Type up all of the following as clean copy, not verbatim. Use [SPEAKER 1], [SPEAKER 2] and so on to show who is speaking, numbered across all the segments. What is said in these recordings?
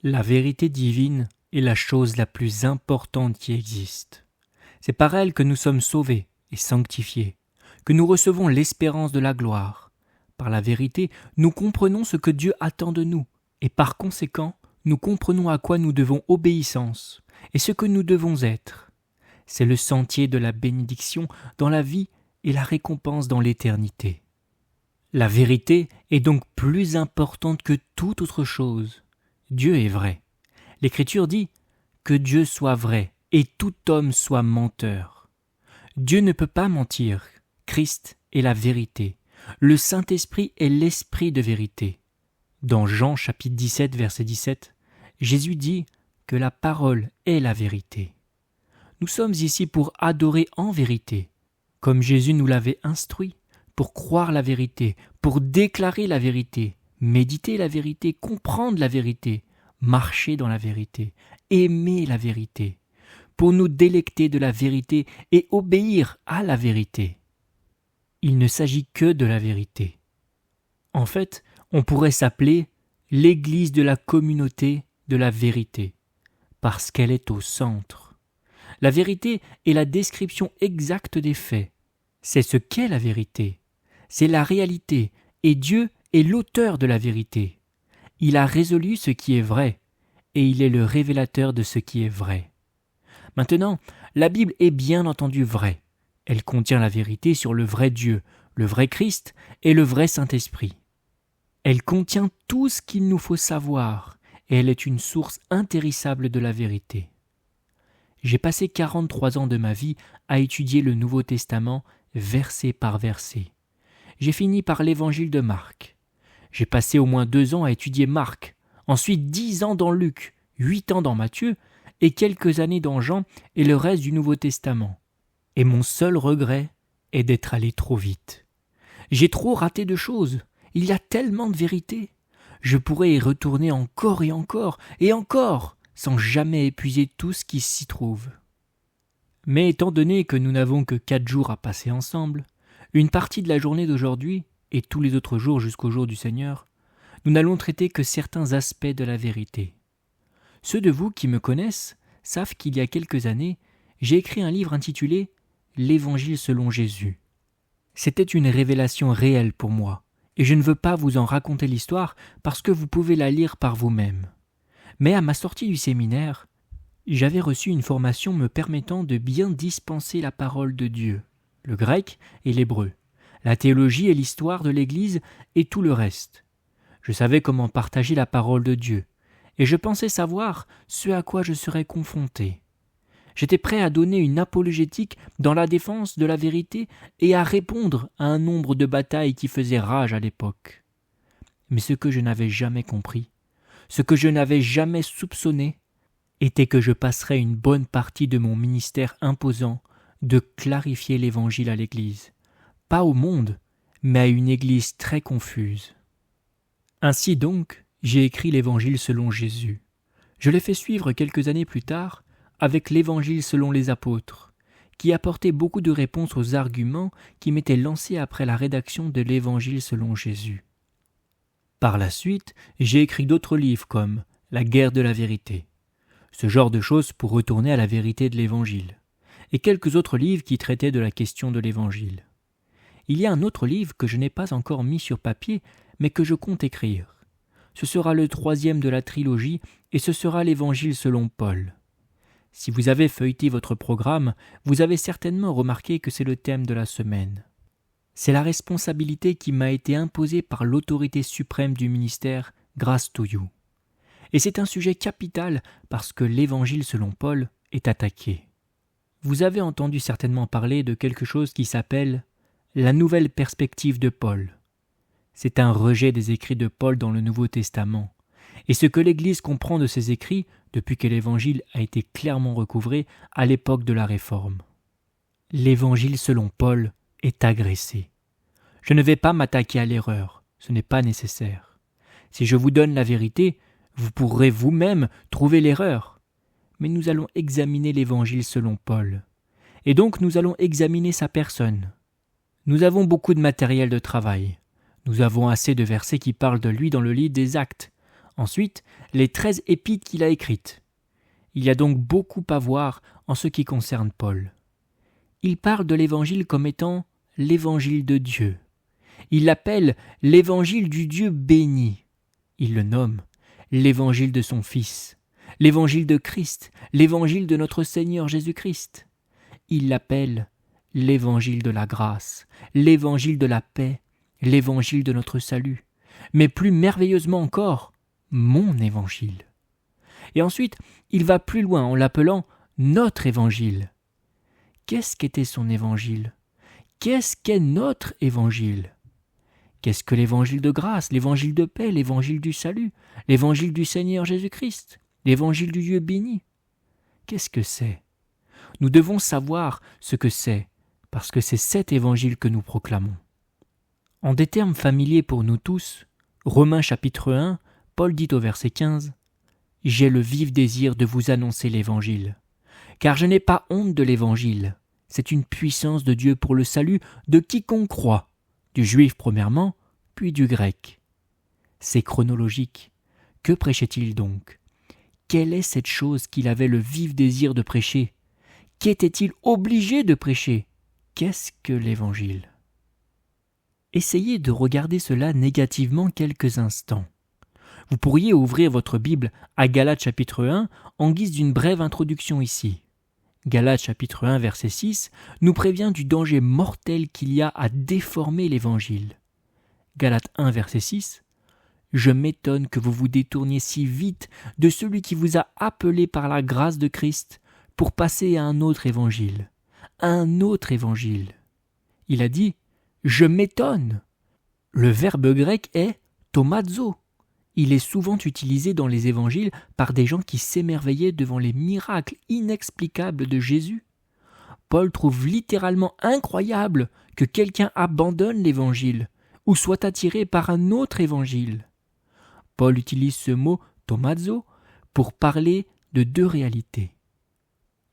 [SPEAKER 1] La vérité divine est la chose la plus importante qui existe. C'est par elle que nous sommes sauvés et sanctifiés, que nous recevons l'espérance de la gloire. Par la vérité, nous comprenons ce que Dieu attend de nous, et par conséquent, nous comprenons à quoi nous devons obéissance et ce que nous devons être. C'est le sentier de la bénédiction dans la vie et la récompense dans l'éternité. La vérité est donc plus importante que toute autre chose. Dieu est vrai. L'Écriture dit que Dieu soit vrai et tout homme soit menteur. Dieu ne peut pas mentir. Christ est la vérité. Le Saint-Esprit est l'Esprit de vérité. Dans Jean chapitre 17, verset 17, Jésus dit que la parole est la vérité. Nous sommes ici pour adorer en vérité, comme Jésus nous l'avait instruit, pour croire la vérité, pour déclarer la vérité, méditer la vérité, comprendre la vérité, marcher dans la vérité, aimer la vérité, pour nous délecter de la vérité et obéir à la vérité. Il ne s'agit que de la vérité. En fait, on pourrait s'appeler l'Église de la communauté de la vérité, parce qu'elle est au centre. La vérité est la description exacte des faits. C'est ce qu'est la vérité. C'est la réalité, et Dieu est l'auteur de la vérité. Il a résolu ce qui est vrai, et il est le révélateur de ce qui est vrai. Maintenant, la Bible est bien entendu vraie. Elle contient la vérité sur le vrai Dieu, le vrai Christ et le vrai Saint-Esprit. Elle contient tout ce qu'il nous faut savoir, et elle est une source intérissable de la vérité. J'ai passé 43 ans de ma vie à étudier le Nouveau Testament verset par verset. J'ai fini par l'Évangile de Marc. J'ai passé au moins 2 ans à étudier Marc, ensuite 10 ans dans Luc, 8 ans dans Matthieu, et quelques années dans Jean et le reste du Nouveau Testament. Et mon seul regret est d'être allé trop vite. J'ai trop raté de choses. Il y a tellement de vérité. Je pourrais y retourner encore et encore et encore, sans jamais épuiser tout ce qui s'y trouve. Mais étant donné que nous n'avons que 4 jours à passer ensemble, une partie de la journée d'aujourd'hui, et tous les autres jours jusqu'au jour du Seigneur, nous n'allons traiter que certains aspects de la vérité. Ceux de vous qui me connaissent savent qu'il y a quelques années, j'ai écrit un livre intitulé « L'Évangile selon Jésus ». C'était une révélation réelle pour moi, et je ne veux pas vous en raconter l'histoire parce que vous pouvez la lire par vous-même. Mais à ma sortie du séminaire, j'avais reçu une formation me permettant de bien dispenser la parole de Dieu, le grec et l'hébreu, la théologie et l'histoire de l'Église et tout le reste. Je savais comment partager la parole de Dieu, et je pensais savoir ce à quoi je serais confronté. J'étais prêt à donner une apologétique dans la défense de la vérité et à répondre à un nombre de batailles qui faisaient rage à l'époque. Mais ce que je n'avais jamais compris, ce que je n'avais jamais soupçonné, était que je passerais une bonne partie de mon ministère imposant de clarifier l'Évangile à l'Église, pas au monde, mais à une Église très confuse. Ainsi donc, j'ai écrit l'Évangile selon Jésus. Je l'ai fait suivre quelques années plus tard avec l'Évangile selon les apôtres, qui apportait beaucoup de réponses aux arguments qui m'étaient lancés après la rédaction de l'Évangile selon Jésus. Par la suite, j'ai écrit d'autres livres comme « La guerre de la vérité », ce genre de choses pour retourner à la vérité de l'Évangile, et quelques autres livres qui traitaient de la question de l'Évangile. Il y a un autre livre que je n'ai pas encore mis sur papier, mais que je compte écrire. Ce sera le 3e de la trilogie, et ce sera l'Évangile selon Paul. Si vous avez feuilleté votre programme, vous avez certainement remarqué que c'est le thème de la semaine. C'est la responsabilité qui m'a été imposée par l'autorité suprême du ministère Grace to You. Et c'est un sujet capital parce que l'Évangile selon Paul est attaqué. Vous avez entendu certainement parler de quelque chose qui s'appelle la nouvelle perspective de Paul. C'est un rejet des écrits de Paul dans le Nouveau Testament. Et ce que l'Église comprend de ces écrits, depuis que l'Évangile a été clairement recouvré à l'époque de la Réforme. L'Évangile selon Paul est agressé. Je ne vais pas m'attaquer à l'erreur, ce n'est pas nécessaire. Si je vous donne la vérité, vous pourrez vous-même trouver l'erreur. Mais nous allons examiner l'Évangile selon Paul. Et donc nous allons examiner sa personne. Nous avons beaucoup de matériel de travail. Nous avons assez de versets qui parlent de lui dans le livre des Actes. Ensuite, les 13 épîtres qu'il a écrites. Il y a donc beaucoup à voir en ce qui concerne Paul. Il parle de l'Évangile comme étant l'Évangile de Dieu. Il l'appelle l'Évangile du Dieu béni. Il le nomme l'Évangile de son Fils, l'Évangile de Christ, l'Évangile de notre Seigneur Jésus-Christ. Il l'appelle l'Évangile de la grâce, l'Évangile de la paix, l'Évangile de notre salut, mais plus merveilleusement encore, mon Évangile. Et ensuite, il va plus loin en l'appelant notre Évangile. Qu'est-ce qu'était son Évangile ? Qu'est-ce qu'est notre Évangile ? Qu'est-ce que l'Évangile de grâce, l'Évangile de paix, l'Évangile du salut, l'Évangile du Seigneur Jésus-Christ, l'Évangile du Dieu béni ? Qu'est-ce que c'est ? Nous devons savoir ce que c'est, parce que c'est cet Évangile que nous proclamons. En des termes familiers pour nous tous, Romains chapitre 1, Paul dit au verset 15 « J'ai le vif désir de vous annoncer l'Évangile, car je n'ai pas honte de l'Évangile. C'est une puissance de Dieu pour le salut de quiconque croit, du juif premièrement, puis du grec. » C'est chronologique. Que prêchait-il donc ? Quelle est cette chose qu'il avait le vif désir de prêcher ? Qu'était-il obligé de prêcher ? Qu'est-ce que l'Évangile ? Essayez de regarder cela négativement quelques instants. Vous pourriez ouvrir votre Bible à Galates chapitre 1 en guise d'une brève introduction ici. Galates chapitre 1 verset 6 nous prévient du danger mortel qu'il y a à déformer l'Évangile. Galates 1 verset 6 « Je m'étonne que vous vous détourniez si vite de celui qui vous a appelé par la grâce de Christ pour passer à un autre évangile. » Un autre évangile. Il a dit « Je m'étonne ». Le verbe grec est « tomazo ». Il est souvent utilisé dans les évangiles par des gens qui s'émerveillaient devant les miracles inexplicables de Jésus. Paul trouve littéralement incroyable que quelqu'un abandonne l'évangile ou soit attiré par un autre évangile. Paul utilise ce mot « tomazo » pour parler de deux réalités.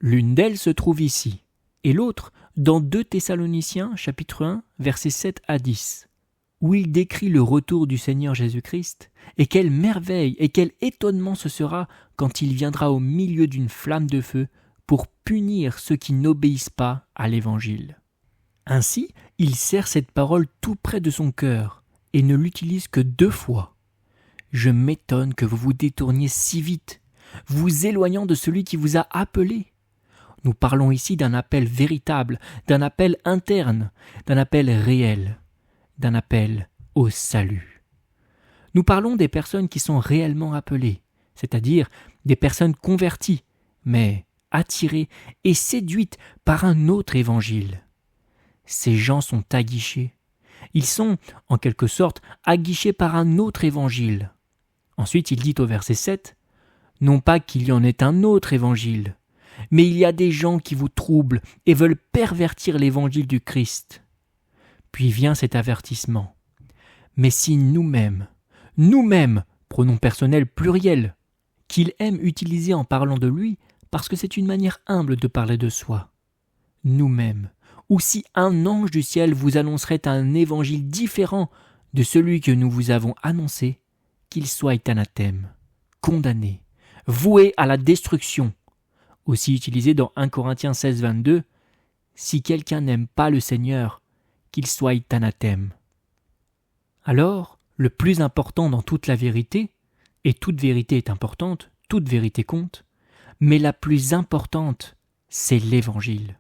[SPEAKER 1] L'une d'elles se trouve ici, et l'autre dans 2 Thessaloniciens chapitre 1 versets 7 à 10, où il décrit le retour du Seigneur Jésus-Christ, et quelle merveille et quel étonnement ce sera quand il viendra au milieu d'une flamme de feu pour punir ceux qui n'obéissent pas à l'Évangile. Ainsi, il serre cette parole tout près de son cœur et ne l'utilise que 2 fois. « Je m'étonne que vous vous détourniez si vite, vous éloignant de celui qui vous a appelé. » Nous parlons ici d'un appel véritable, d'un appel interne, d'un appel réel, d'un appel au salut. Nous parlons des personnes qui sont réellement appelées, c'est-à-dire des personnes converties, mais attirées et séduites par un autre évangile. Ces gens sont aguichés. Ils sont, en quelque sorte, aguichés par un autre évangile. Ensuite, il dit au verset 7, « Non pas qu'il y en ait un autre évangile, mais il y a des gens qui vous troublent et veulent pervertir l'évangile du Christ. » Puis vient cet avertissement. « Mais si nous-mêmes, pronom personnel pluriel, qu'il aime utiliser en parlant de lui, parce que c'est une manière humble de parler de soi. Nous-mêmes, ou si un ange du ciel vous annoncerait un évangile différent de celui que nous vous avons annoncé, qu'il soit anathème, condamné, voué à la destruction. » Aussi utilisé dans 1 Corinthiens 16, 22, « Si quelqu'un n'aime pas le Seigneur, qu'il soit anathème. » Alors, le plus important dans toute la vérité, et toute vérité est importante, toute vérité compte, mais la plus importante, c'est l'Évangile.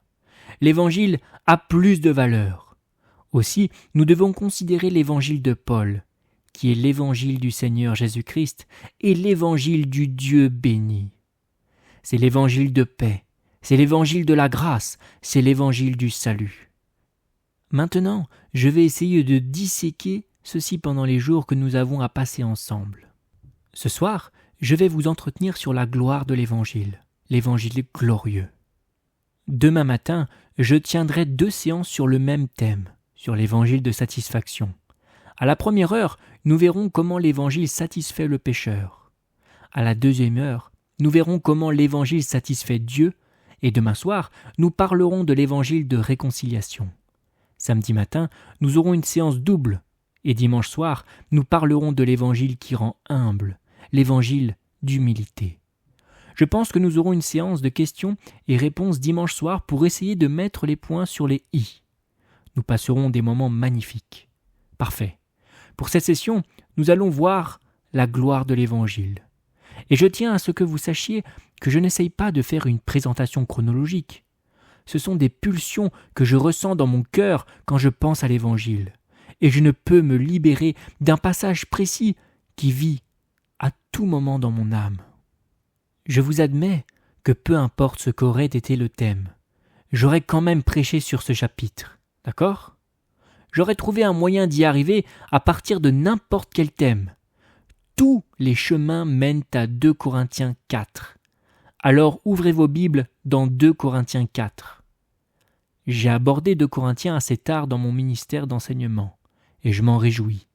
[SPEAKER 1] L'Évangile a plus de valeur. Aussi, nous devons considérer l'Évangile de Paul, qui est l'Évangile du Seigneur Jésus-Christ et l'Évangile du Dieu béni. C'est l'Évangile de paix, c'est l'Évangile de la grâce, c'est l'Évangile du salut. Maintenant, je vais essayer de disséquer ceci pendant les jours que nous avons à passer ensemble. Ce soir, je vais vous entretenir sur la gloire de l'Évangile glorieux. Demain matin, je tiendrai 2 séances sur le même thème, sur l'Évangile de satisfaction. À la première heure, nous verrons comment l'Évangile satisfait le pécheur. À la deuxième heure, nous verrons comment l'Évangile satisfait Dieu, et demain soir, nous parlerons de l'Évangile de réconciliation. Samedi matin, nous aurons une séance double, et dimanche soir, nous parlerons de l'Évangile qui rend humble, l'évangile d'humilité. Je pense que nous aurons une séance de questions et réponses dimanche soir pour essayer de mettre les points sur les « i ». Nous passerons des moments magnifiques. Parfait. Pour cette session, nous allons voir la gloire de l'Évangile. Et je tiens à ce que vous sachiez que je n'essaye pas de faire une présentation chronologique. Ce sont des pulsions que je ressens dans mon cœur quand je pense à l'Évangile. Et je ne peux me libérer d'un passage précis qui vit à tout moment dans mon âme. Je vous admets que peu importe ce qu'aurait été le thème, j'aurais quand même prêché sur ce chapitre, d'accord ? J'aurais trouvé un moyen d'y arriver à partir de n'importe quel thème. Tous les chemins mènent à 2 Corinthiens 4. Alors ouvrez vos Bibles dans 2 Corinthiens 4. J'ai abordé 2 Corinthiens assez tard dans mon ministère d'enseignement, et je m'en réjouis.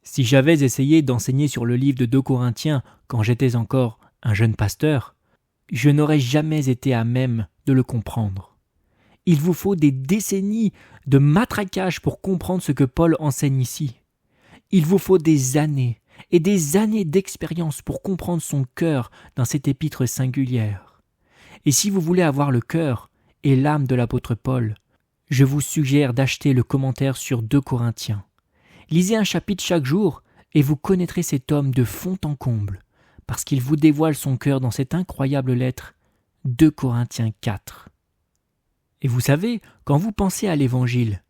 [SPEAKER 1] Si j'avais essayé d'enseigner sur le livre de 2 Corinthiens quand j'étais encore un jeune pasteur, je n'aurais jamais été à même de le comprendre. Il vous faut des décennies de matraquage pour comprendre ce que Paul enseigne ici. Il vous faut des années et des années d'expérience pour comprendre son cœur dans cette épître singulière. Et si vous voulez avoir le cœur et l'âme de l'apôtre Paul, je vous suggère d'acheter le commentaire sur 2 Corinthiens. Lisez un chapitre chaque jour et vous connaîtrez cet homme de fond en comble, parce qu'il vous dévoile son cœur dans cette incroyable lettre 2 Corinthiens 4. Et vous savez, quand vous pensez à l'Évangile,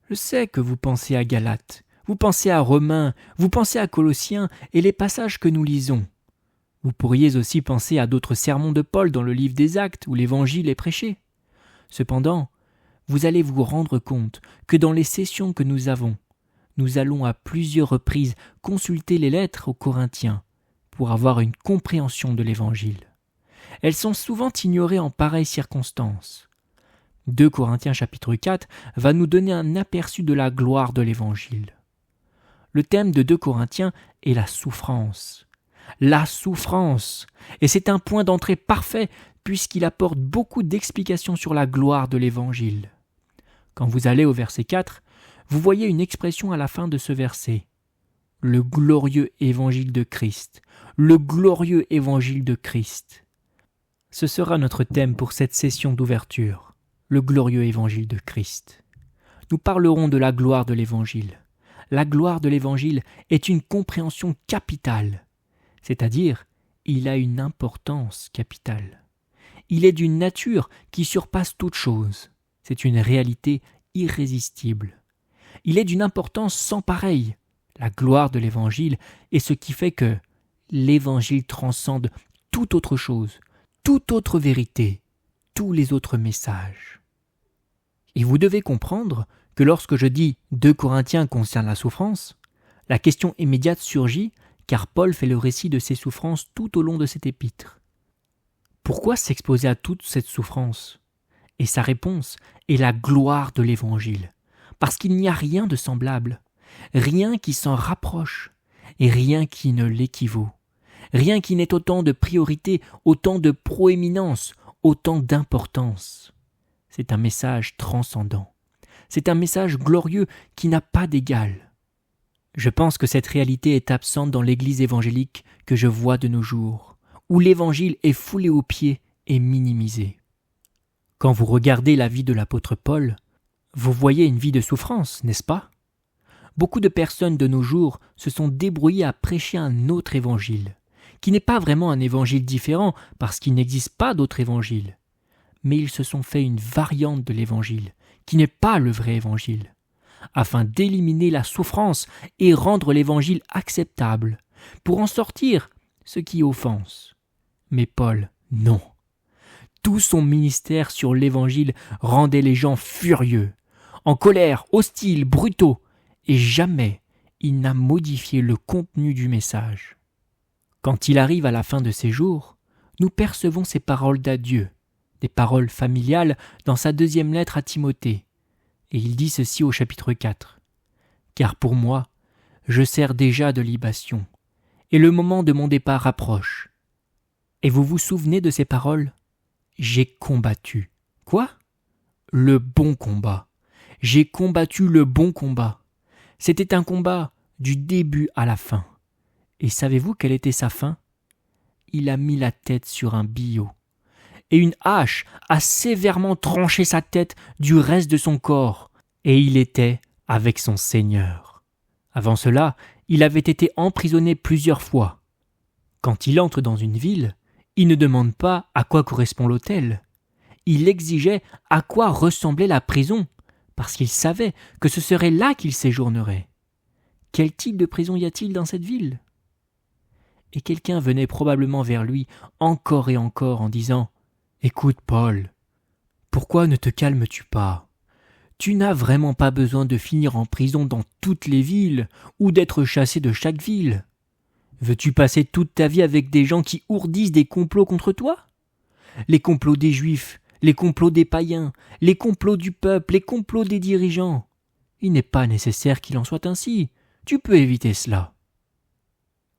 [SPEAKER 1] je sais que vous pensez à Galates, vous pensez à Romains, vous pensez à Colossiens et les passages que nous lisons. Vous pourriez aussi penser à d'autres sermons de Paul dans le livre des Actes où l'Évangile est prêché. Cependant, vous allez vous rendre compte que dans les sessions que nous avons, nous allons à plusieurs reprises consulter les lettres aux Corinthiens pour avoir une compréhension de l'Évangile. Elles sont souvent ignorées en pareilles circonstances. 2 Corinthiens chapitre 4 va nous donner un aperçu de la gloire de l'Évangile. Le thème de 2 Corinthiens est la souffrance. La souffrance. Et c'est un point d'entrée parfait puisqu'il apporte beaucoup d'explications sur la gloire de l'Évangile. Quand vous allez au verset 4, vous voyez une expression à la fin de ce verset. Le glorieux évangile de Christ. Le glorieux évangile de Christ. Ce sera notre thème pour cette session d'ouverture. Le glorieux évangile de Christ. Nous parlerons de la gloire de l'évangile. La gloire de l'évangile est une compréhension capitale, c'est-à-dire il a une importance capitale. Il est d'une nature qui surpasse toute chose. C'est une réalité irrésistible. Il est d'une importance sans pareille. La gloire de l'Évangile est ce qui fait que l'Évangile transcende toute autre chose, toute autre vérité, tous les autres messages. Et vous devez comprendre que lorsque je dis 2 Corinthiens concerne la souffrance, la question immédiate surgit car Paul fait le récit de ses souffrances tout au long de cette épître. Pourquoi s'exposer à toute cette souffrance ? Et sa réponse est la gloire de l'Évangile, parce qu'il n'y a rien de semblable, rien qui s'en rapproche, et rien qui ne l'équivaut, rien qui n'ait autant de priorité, autant de proéminence, autant d'importance. C'est un message transcendant, c'est un message glorieux qui n'a pas d'égal. Je pense que cette réalité est absente dans l'Église évangélique que je vois de nos jours, où l'Évangile est foulé aux pieds et minimisé. Quand vous regardez la vie de l'apôtre Paul, vous voyez une vie de souffrance, n'est-ce pas ? Beaucoup de personnes de nos jours se sont débrouillées à prêcher un autre évangile, qui n'est pas vraiment un évangile différent parce qu'il n'existe pas d'autre évangile, mais ils se sont fait une variante de l'évangile, qui n'est pas le vrai évangile, afin d'éliminer la souffrance et rendre l'évangile acceptable, pour en sortir ce qui offense. Mais Paul, non. Tout son ministère sur l'évangile rendait les gens furieux, en colère, hostiles, brutaux, et jamais il n'a modifié le contenu du message. Quand il arrive à la fin de ses jours, nous percevons ces paroles d'adieu, des paroles familiales dans sa 2e lettre à Timothée, et il dit ceci au chapitre 4. « Car pour moi, je sers déjà de libation, et le moment de mon départ approche. » Et vous vous souvenez de ces paroles ? J'ai combattu. Quoi ? Le bon combat. J'ai combattu le bon combat. C'était un combat du début à la fin. Et savez-vous quelle était sa fin ? Il a mis la tête sur un billot. Et une hache a sévèrement tranché sa tête du reste de son corps. Et il était avec son Seigneur. Avant cela, il avait été emprisonné plusieurs fois. Quand il entre dans une ville, il ne demande pas à quoi correspond l'hôtel. Il exigeait à quoi ressemblait la prison, parce qu'il savait que ce serait là qu'il séjournerait. Quel type de prison y a-t-il dans cette ville ? Et quelqu'un venait probablement vers lui encore et encore en disant « Écoute, Paul, pourquoi ne te calmes-tu pas ? Tu n'as vraiment pas besoin de finir en prison dans toutes les villes ou d'être chassé de chaque ville. Veux-tu passer toute ta vie avec des gens qui ourdissent des complots contre toi ? Les complots des Juifs, les complots des païens, les complots du peuple, les complots des dirigeants. Il n'est pas nécessaire qu'il en soit ainsi. Tu peux éviter cela. »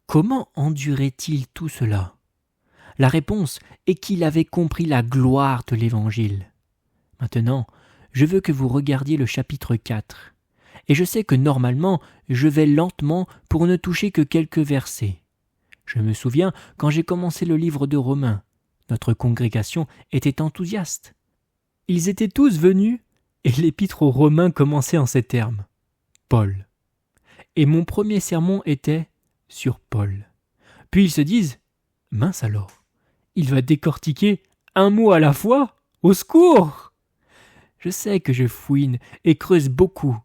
[SPEAKER 1] Comment endurait-il tout cela ? La réponse est qu'il avait compris la gloire de l'Évangile. Maintenant, je veux que vous regardiez le chapitre 4. Et je sais que normalement, je vais lentement pour ne toucher que quelques versets. Je me souviens, quand j'ai commencé le livre de Romains, notre congrégation était enthousiaste. Ils étaient tous venus, et l'épître aux Romains commençait en ces termes. Paul. Et mon premier sermon était sur Paul. Puis ils se disent, mince alors, il va décortiquer un mot à la fois ? Au secours ! Je sais que je fouine et creuse beaucoup,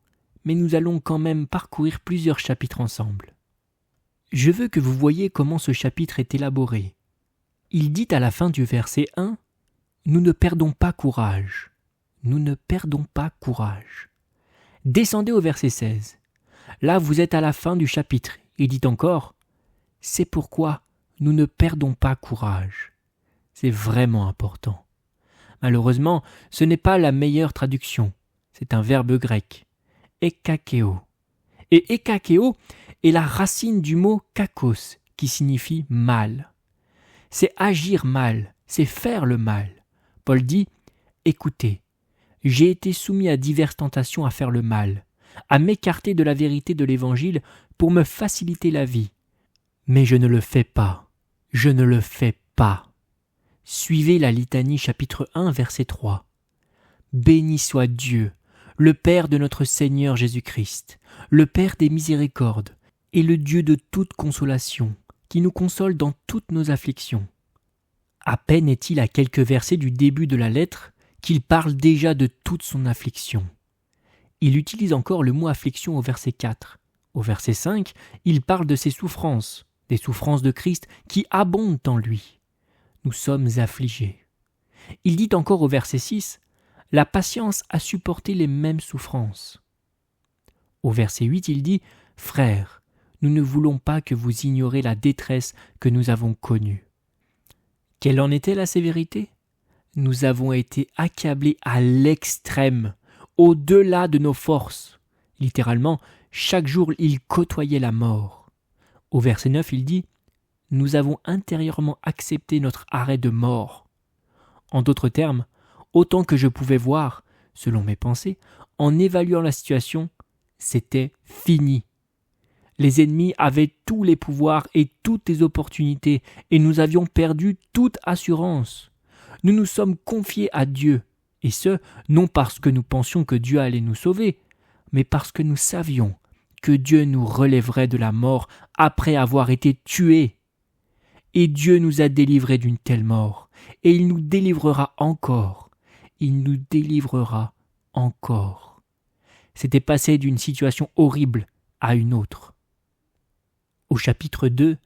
[SPEAKER 1] mais nous allons quand même parcourir plusieurs chapitres ensemble. Je veux que vous voyiez comment ce chapitre est élaboré. Il dit à la fin du verset 1, « Nous ne perdons pas courage. Nous ne perdons pas courage. » Descendez au verset 16. Là, vous êtes à la fin du chapitre. Il dit encore, « C'est pourquoi nous ne perdons pas courage. » C'est vraiment important. Malheureusement, ce n'est pas la meilleure traduction. C'est un verbe grec, ekakeo. Et ekakeo est la racine du mot kakos, qui signifie mal. C'est agir mal, c'est faire le mal. Paul dit, « Écoutez, j'ai été soumis à diverses tentations à faire le mal, à m'écarter de la vérité de l'Évangile pour me faciliter la vie. Mais je ne le fais pas. Je ne le fais pas. » Suivez la litanie chapitre 1 verset 3. « Béni soit Dieu, le Père de notre Seigneur Jésus-Christ, le Père des miséricordes et le Dieu de toute consolation, qui nous console dans toutes nos afflictions. » À peine est-il à quelques versets du début de la lettre qu'il parle déjà de toute son affliction. Il utilise encore le mot affliction au verset 4. Au verset 5, il parle de ses souffrances, des souffrances de Christ qui abondent en lui. Nous sommes affligés. Il dit encore au verset 6, « La patience a supporté les mêmes souffrances. » Au verset 8, il dit, « Frères, nous ne voulons pas que vous ignorez la détresse que nous avons connue. » Quelle en était la sévérité ? Nous avons été accablés à l'extrême, au-delà de nos forces. Littéralement, chaque jour, il côtoyait la mort. Au verset 9, il dit « Nous avons intérieurement accepté notre arrêt de mort. » En d'autres termes, autant que je pouvais voir, selon mes pensées, en évaluant la situation, c'était fini. Les ennemis avaient tous les pouvoirs et toutes les opportunités, et nous avions perdu toute assurance. Nous nous sommes confiés à Dieu, et ce, non parce que nous pensions que Dieu allait nous sauver, mais parce que nous savions que Dieu nous relèverait de la mort après avoir été tués. Et Dieu nous a délivrés d'une telle mort, et il nous délivrera encore. Il nous délivrera encore. C'était passé d'une situation horrible à une autre. Au chapitre 2,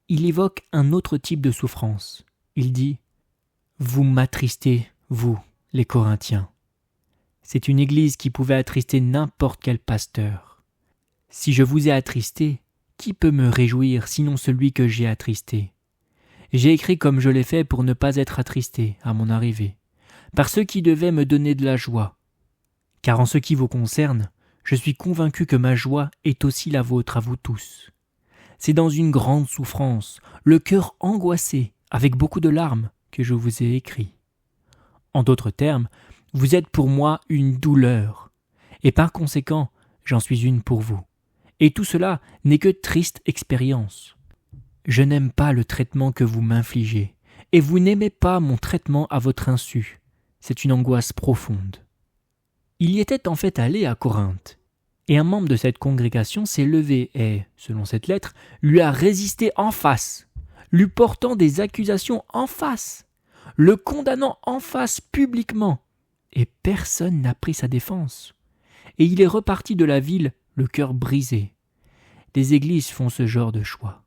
[SPEAKER 1] il évoque un autre type de souffrance. Il dit « Vous m'attristez, vous, les Corinthiens. » C'est une église qui pouvait attrister n'importe quel pasteur. Si je vous ai attristé, qui peut me réjouir sinon celui que j'ai attristé ? J'ai écrit comme je l'ai fait pour ne pas être attristé à mon arrivée, par ceux qui devaient me donner de la joie. Car en ce qui vous concerne, je suis convaincu que ma joie est aussi la vôtre à vous tous. C'est dans une grande souffrance, le cœur angoissé, avec beaucoup de larmes, que je vous ai écrit. En d'autres termes, vous êtes pour moi une douleur, et par conséquent, j'en suis une pour vous. Et tout cela n'est que triste expérience. Je n'aime pas le traitement que vous m'infligez, et vous n'aimez pas mon traitement à votre insu. C'est une angoisse profonde. Il y était en fait allé à Corinthe, et un membre de cette congrégation s'est levé et, selon cette lettre, lui a résisté en face, lui portant des accusations en face, le condamnant en face publiquement, et personne n'a pris sa défense. Et il est reparti de la ville, le cœur brisé. Les églises font ce genre de choix.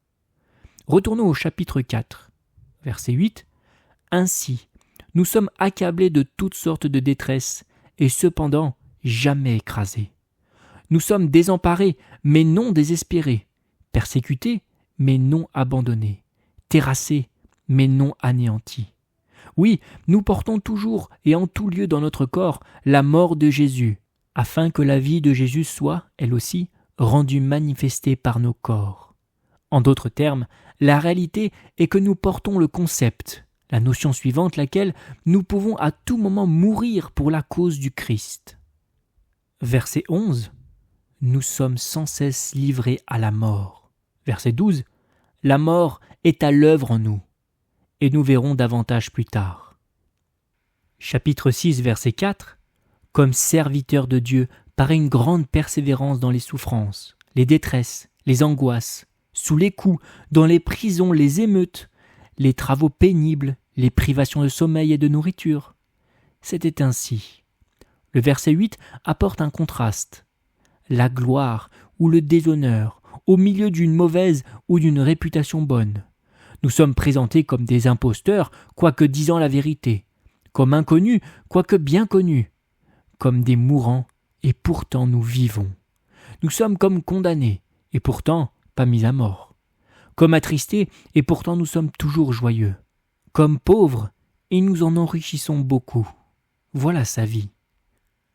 [SPEAKER 1] Retournons au chapitre 4, verset 8. « Ainsi, nous sommes accablés de toutes sortes de détresse, et cependant jamais écrasés. Nous sommes désemparés, mais non désespérés, persécutés, mais non abandonnés, terrassés, mais non anéantis. Oui, nous portons toujours et en tout lieu dans notre corps la mort de Jésus, afin que la vie de Jésus soit, elle aussi, rendue manifestée par nos corps. » En d'autres termes, la réalité est que nous portons le concept, la notion suivante, laquelle nous pouvons à tout moment mourir pour la cause du Christ. Verset 11. Nous sommes sans cesse livrés à la mort. Verset 12. La mort est à l'œuvre en nous, et nous verrons davantage plus tard. Chapitre 6, verset 4. Comme serviteur de Dieu, par une grande persévérance dans les souffrances, les détresses, les angoisses, sous les coups, dans les prisons, les émeutes, les travaux pénibles, les privations de sommeil et de nourriture. C'était ainsi. Le verset 8 apporte un contraste. La gloire ou le déshonneur, au milieu d'une mauvaise ou d'une réputation bonne. Nous sommes présentés comme des imposteurs, quoique disant la vérité, comme inconnus, quoique bien connus, comme des mourants, et pourtant nous vivons. Nous sommes comme condamnés, et pourtant pas mis à mort. Comme attristés, et pourtant nous sommes toujours joyeux. Comme pauvres, et nous en enrichissons beaucoup. Voilà sa vie.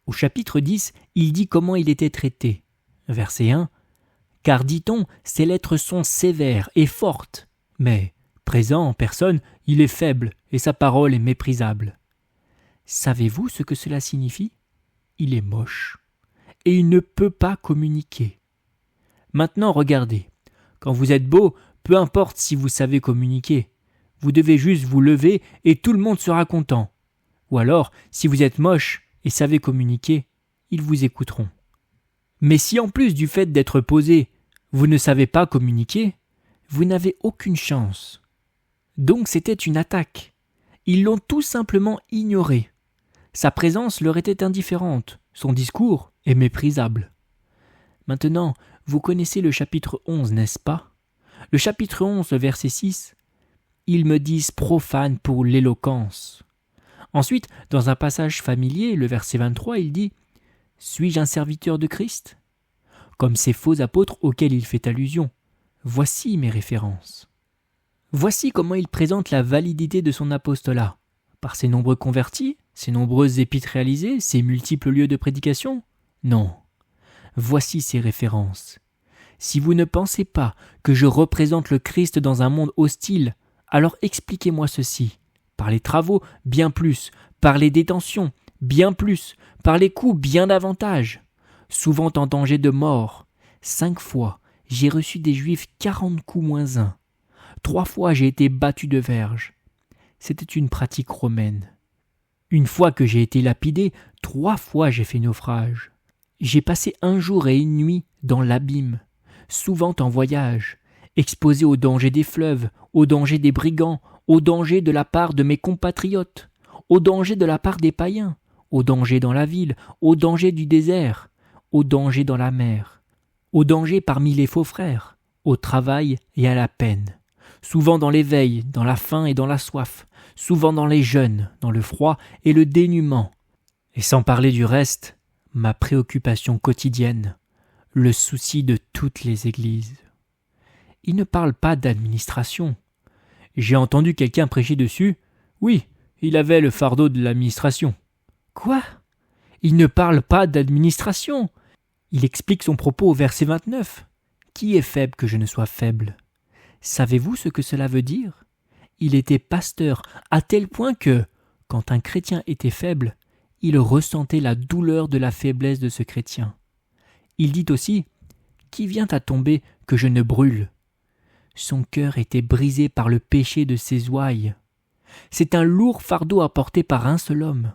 [SPEAKER 1] Au chapitre 10, il dit comment il était traité. Verset 1. « Car, dit-on, ses lettres sont sévères et fortes, mais, présent en personne, il est faible et sa parole est méprisable. » Savez-vous ce que cela signifie ? Il est moche, et il ne peut pas communiquer. Maintenant, regardez. Quand vous êtes beau, peu importe si vous savez communiquer. Vous devez juste vous lever et tout le monde sera content. Ou alors, si vous êtes moche et savez communiquer, ils vous écouteront. Mais si en plus du fait d'être posé, vous ne savez pas communiquer, vous n'avez aucune chance. Donc c'était une attaque. Ils l'ont tout simplement ignoré. Sa présence leur était indifférente, son discours est méprisable. Maintenant, vous connaissez le chapitre 11, n'est-ce pas ? Le chapitre 11, verset 6, « Ils me disent profane pour l'éloquence. » Ensuite, dans un passage familier, le verset 23, il dit « Suis-je un serviteur de Christ ?» Comme ces faux apôtres auxquels il fait allusion. Voici mes références. Voici comment il présente la validité de son apostolat. Par ses nombreux convertis, ses nombreuses épîtres réalisées, ses multiples lieux de prédication ? Non. Voici ses références. Si vous ne pensez pas que je représente le Christ dans un monde hostile, alors expliquez-moi ceci. Par les travaux, bien plus. Par les détentions, bien plus. Par les coups, bien davantage. Souvent en danger de mort. 5 fois, j'ai reçu des Juifs 40 coups moins 1. 3 fois, j'ai été battu de verge. C'était une pratique romaine. Une fois que j'ai été lapidé, 3 fois j'ai fait naufrage. J'ai passé 1 jour et 1 nuit dans l'abîme, souvent en voyage, exposé au danger des fleuves, au danger des brigands, au danger de la part de mes compatriotes, au danger de la part des païens, au danger dans la ville, au danger du désert, au danger dans la mer, au danger parmi les faux frères, au travail et à la peine, souvent dans l'éveil, dans la faim et dans la soif, souvent dans les jeûnes, dans le froid et le dénuement, et sans parler du reste, ma préoccupation quotidienne, le souci de toutes les églises. Il ne parle pas d'administration. J'ai entendu quelqu'un prêcher dessus. Oui, il avait le fardeau de l'administration. Quoi ? Il ne parle pas d'administration. Il explique son propos au verset 29. Qui est faible que je ne sois faible ? Savez-vous ce que cela veut dire ? Il était pasteur à tel point que, quand un chrétien était faible, il ressentait la douleur de la faiblesse de ce chrétien. Il dit aussi « Qui vient à tomber que je ne brûle ?» Son cœur était brisé par le péché de ses ouailles. C'est un lourd fardeau à porter par un seul homme.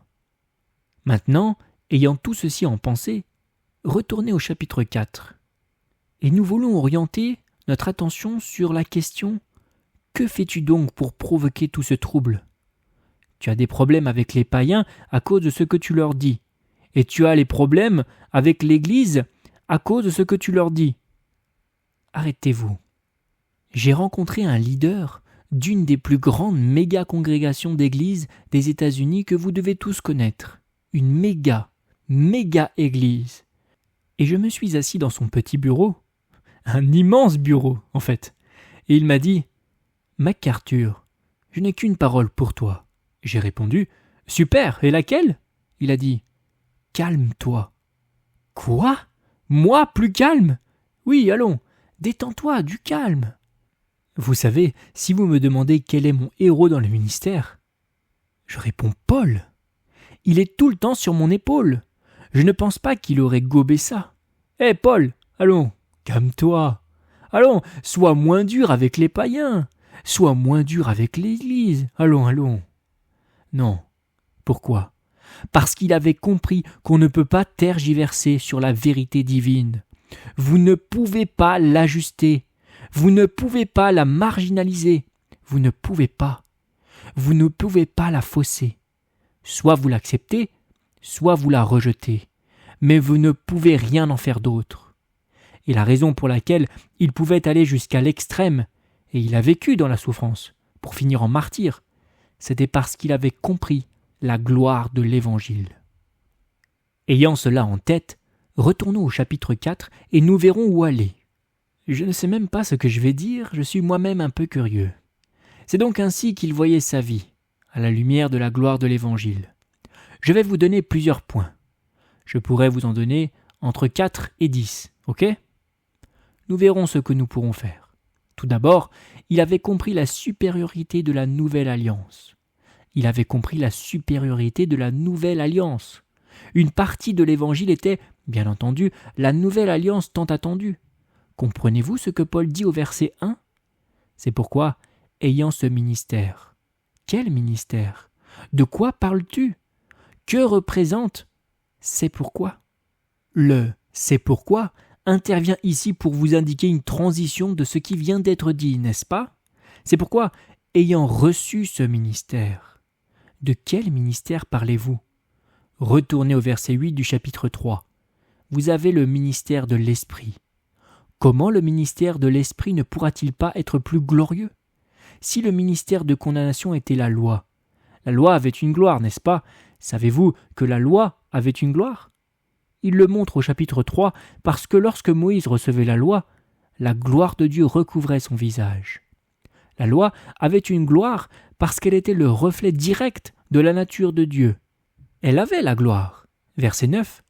[SPEAKER 1] Maintenant, ayant tout ceci en pensée, retournez au chapitre 4. Et nous voulons orienter notre attention sur la question « Que fais-tu donc pour provoquer tout ce trouble ?» Tu as des problèmes avec les païens à cause de ce que tu leur dis. Et tu as les problèmes avec l'Église à cause de ce que tu leur dis. Arrêtez-vous. J'ai rencontré un leader d'une des plus grandes méga-congrégations d'églises des États-Unis que vous devez tous connaître. Une méga-église. Et je me suis assis dans son petit bureau, un immense bureau en fait, et il m'a dit « MacArthur, je n'ai qu'une parole pour toi. » J'ai répondu « Super, et laquelle ?» Il a dit « Calme-toi. » Quoi ? Moi, plus calme ? Oui, allons, détends-toi, du calme. Vous savez, si vous me demandez quel est mon héros dans le ministère, je réponds Paul. Il est tout le temps sur mon épaule. Je ne pense pas qu'il aurait gobé ça. Hé Paul, allons, calme-toi. Allons, sois moins dur avec les païens. Sois moins dur avec l'Église. Allons. Non. Pourquoi ? Parce qu'il avait compris qu'on ne peut pas tergiverser sur la vérité divine. Vous ne pouvez pas l'ajuster. Vous ne pouvez pas la marginaliser. Vous ne pouvez pas. Vous ne pouvez pas la fausser. Soit vous l'acceptez, soit vous la rejetez. Mais vous ne pouvez rien en faire d'autre. Et la raison pour laquelle il pouvait aller jusqu'à l'extrême, et il a vécu dans la souffrance, pour finir en martyr, c'était parce qu'il avait compris la gloire de l'Évangile. Ayant cela en tête, retournons au chapitre 4 et nous verrons où aller. Je ne sais même pas ce que je vais dire, je suis moi-même un peu curieux. C'est donc ainsi qu'il voyait sa vie, à la lumière de la gloire de l'Évangile. Je vais vous donner plusieurs points. Je pourrais vous en donner entre 4 et 10, ok ? Nous verrons ce que nous pourrons faire. Tout d'abord, il avait compris la supériorité de la nouvelle alliance. Il avait compris la supériorité de la nouvelle alliance. Une partie de l'Évangile était, bien entendu, la nouvelle alliance tant attendue. Comprenez-vous ce que Paul dit au verset 1 ? C'est pourquoi, ayant ce ministère. Quel ministère ? De quoi parles-tu ? Que représente ? C'est pourquoi. Le « c'est pourquoi » intervient ici pour vous indiquer une transition de ce qui vient d'être dit, n'est-ce pas ? C'est pourquoi, ayant reçu ce ministère. De quel ministère parlez-vous ? Retournez au verset 8 du chapitre 3. Vous avez le ministère de l'Esprit. Comment le ministère de l'Esprit ne pourra-t-il pas être plus glorieux ? Si le ministère de condamnation était la loi avait une gloire, n'est-ce pas ? Savez-vous que la loi avait une gloire ? Il le montre au chapitre 3 parce que lorsque Moïse recevait la gloire de Dieu recouvrait son visage. La loi avait une gloire parce qu'elle était le reflet direct de la nature de Dieu. Elle avait la gloire. Verset 9.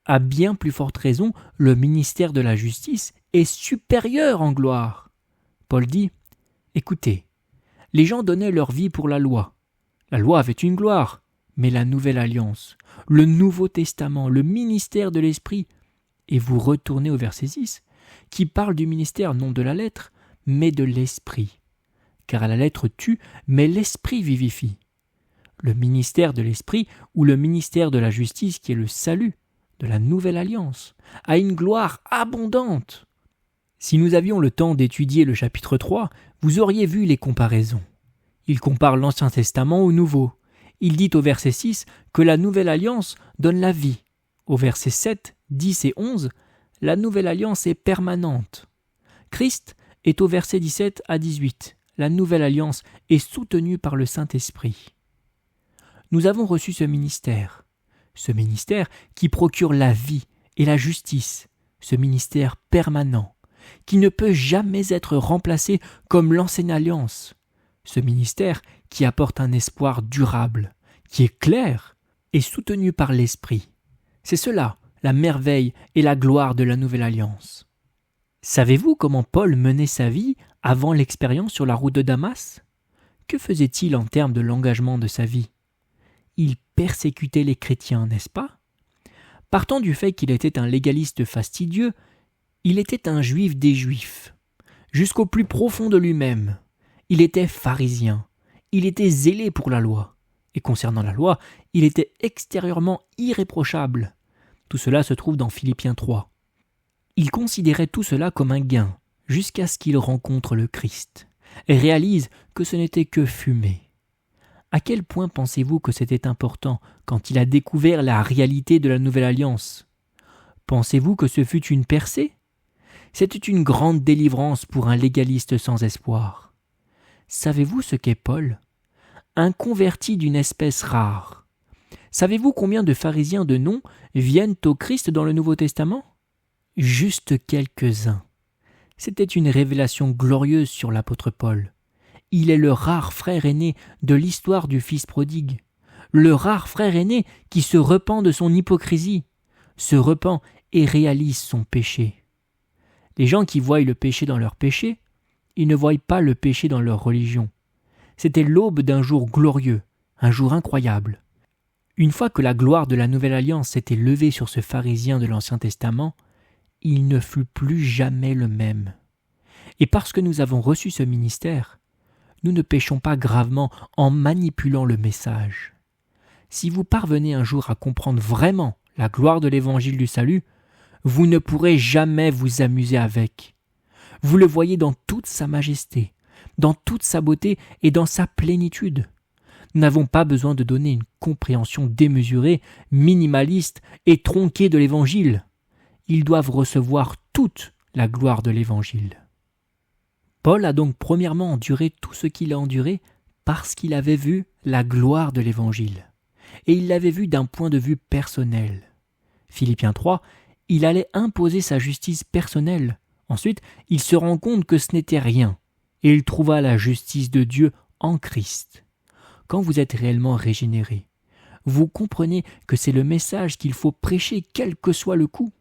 [SPEAKER 1] À bien plus forte raison, le ministère de la justice est supérieur en gloire. Paul dit, écoutez, les gens donnaient leur vie pour la loi. La loi avait une gloire. Mais la nouvelle alliance, le Nouveau Testament, le ministère de l'Esprit, et vous retournez au verset 6, qui parle du ministère non de la lettre, mais de l'Esprit. Car la lettre tue, mais l'Esprit vivifie. Le ministère de l'Esprit, ou le ministère de la justice, qui est le salut de la nouvelle alliance, a une gloire abondante. Si nous avions le temps d'étudier le chapitre 3, vous auriez vu les comparaisons. Il compare l'Ancien Testament au Nouveau. Il dit au verset 6 que la nouvelle alliance donne la vie. Au verset 7, 10 et 11, la nouvelle alliance est permanente. Christ est au verset 17 à 18. La nouvelle alliance est soutenue par le Saint-Esprit. Nous avons reçu ce ministère qui procure la vie et la justice, ce ministère permanent, qui ne peut jamais être remplacé comme l'ancienne alliance, ce ministère qui apporte un espoir durable, qui est clair et soutenu par l'Esprit. C'est cela, la merveille et la gloire de la nouvelle alliance. Savez-vous comment Paul menait sa vie avant l'expérience sur la route de Damas ? Que faisait-il en termes de l'engagement de sa vie ? Il persécutait les chrétiens, n'est-ce pas ? Partant du fait qu'il était un légaliste fastidieux, il était un juif des juifs. jusqu'au plus profond de lui-même. Il était pharisien, il était zélé pour la loi, et concernant la loi, il était extérieurement irréprochable. Tout cela se trouve dans Philippiens 3. Il considérait tout cela comme un gain, jusqu'à ce qu'il rencontre le Christ, et réalise que ce n'était que fumée. À quel point pensez-vous que c'était important quand il a découvert la réalité de la nouvelle alliance ? Pensez-vous que ce fut une percée ? C'était une grande délivrance pour un légaliste sans espoir. Savez-vous ce qu'est Paul ? Un converti d'une espèce rare. Savez-vous combien de pharisiens de nom viennent au Christ dans le Nouveau Testament ? Juste quelques-uns. C'était une révélation glorieuse sur l'apôtre Paul. Il est le rare frère aîné de l'histoire du fils prodigue. Le rare frère aîné qui se repent de son hypocrisie, se repent et réalise son péché. Les gens qui voient le péché dans leur péché, ils ne voient pas le péché dans leur religion. C'était l'aube d'un jour glorieux, un jour incroyable. Une fois que la gloire de la Nouvelle Alliance s'était levée sur ce pharisien de l'Ancien Testament, il ne fut plus jamais le même. Et parce que nous avons reçu ce ministère, nous ne péchons pas gravement en manipulant le message. Si vous parvenez un jour à comprendre vraiment la gloire de l'évangile du salut, vous ne pourrez jamais vous amuser avec. Vous le voyez dans toute sa majesté, dans toute sa beauté et dans sa plénitude. Nous n'avons pas besoin de donner une compréhension démesurée, minimaliste et tronquée de l'évangile. Ils doivent recevoir toute la gloire de l'évangile. Paul a donc premièrement enduré tout ce qu'il a enduré parce qu'il avait vu la gloire de l'évangile. Et il l'avait vu d'un point de vue personnel. Philippiens 3, il allait imposer sa justice personnelle. Ensuite, il se rend compte que ce n'était rien. Et il trouva la justice de Dieu en Christ. Quand vous êtes réellement régénéré, vous comprenez que c'est le message qu'il faut prêcher quel que soit le coût.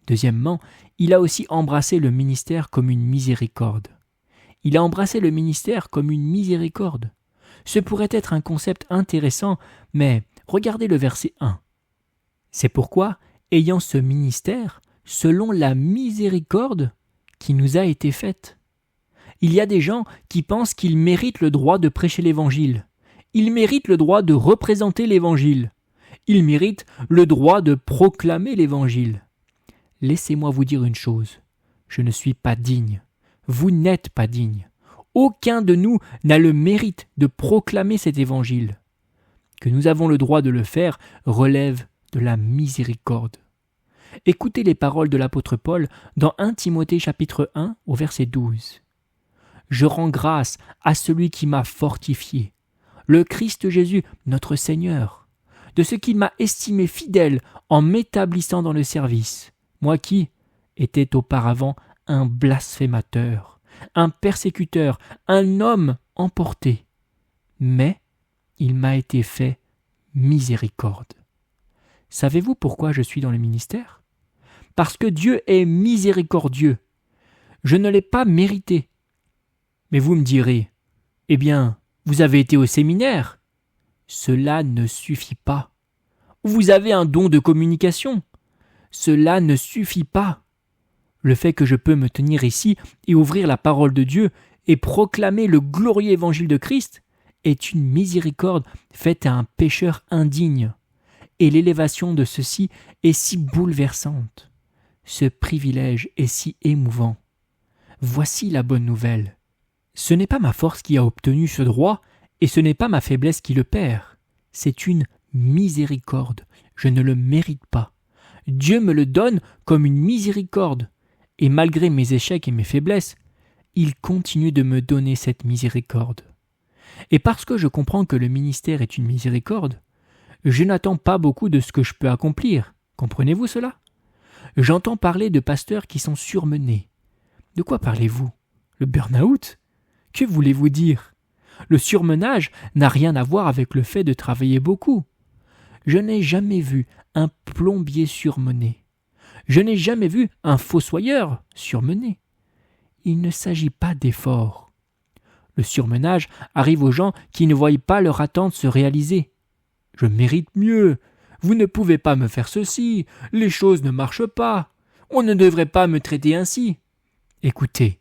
[SPEAKER 1] Deuxièmement, il a aussi embrassé le ministère comme une miséricorde. Il a embrassé le ministère comme une miséricorde. Ce pourrait être un concept intéressant, mais regardez le verset 1. C'est pourquoi, ayant ce ministère, selon la miséricorde qui nous a été faite. Il y a des gens qui pensent qu'ils méritent le droit de prêcher l'Évangile. Ils méritent le droit de représenter l'Évangile. Ils méritent le droit de proclamer l'Évangile. Laissez-moi vous dire une chose, je ne suis pas digne. Vous n'êtes pas digne. Aucun de nous n'a le mérite de proclamer cet évangile. Que nous avons le droit de le faire relève de la miséricorde. Écoutez les paroles de l'apôtre Paul dans 1 Timothée chapitre 1 au verset 12. « Je rends grâce à celui qui m'a fortifié, le Christ Jésus, notre Seigneur, de ce qu'il m'a estimé fidèle en m'établissant dans le service. Moi qui étais auparavant un blasphémateur, un persécuteur, un homme emporté. Mais il m'a été fait miséricorde. » Savez-vous pourquoi je suis dans le ministère ? Parce que Dieu est miséricordieux. Je ne l'ai pas mérité. Mais vous me direz, eh bien, vous avez été au séminaire. Cela ne suffit pas. Vous avez un don de communication. Cela ne suffit pas. Le fait que je peux me tenir ici et ouvrir la parole de Dieu et proclamer le glorieux évangile de Christ est une miséricorde faite à un pécheur indigne. Et l'élévation de ceci est si bouleversante. Ce privilège est si émouvant. Voici la bonne nouvelle. Ce n'est pas ma force qui a obtenu ce droit, et ce n'est pas ma faiblesse qui le perd. C'est une miséricorde. Je ne le mérite pas. Dieu me le donne comme une miséricorde. Et malgré mes échecs et mes faiblesses, il continue de me donner cette miséricorde. Et parce que je comprends que le ministère est une miséricorde, je n'attends pas beaucoup de ce que je peux accomplir. Comprenez-vous cela ? J'entends parler de pasteurs qui sont surmenés. De quoi parlez-vous ? Le burn-out ? Que voulez-vous dire ? Le surmenage n'a rien à voir avec le fait de travailler beaucoup. Je n'ai jamais vu un plombier surmené. Je n'ai jamais vu un fossoyeur surmené. Il ne s'agit pas d'effort. Le surmenage arrive aux gens qui ne voient pas leur attente se réaliser. Je mérite mieux. Vous ne pouvez pas me faire ceci. Les choses ne marchent pas. On ne devrait pas me traiter ainsi. Écoutez,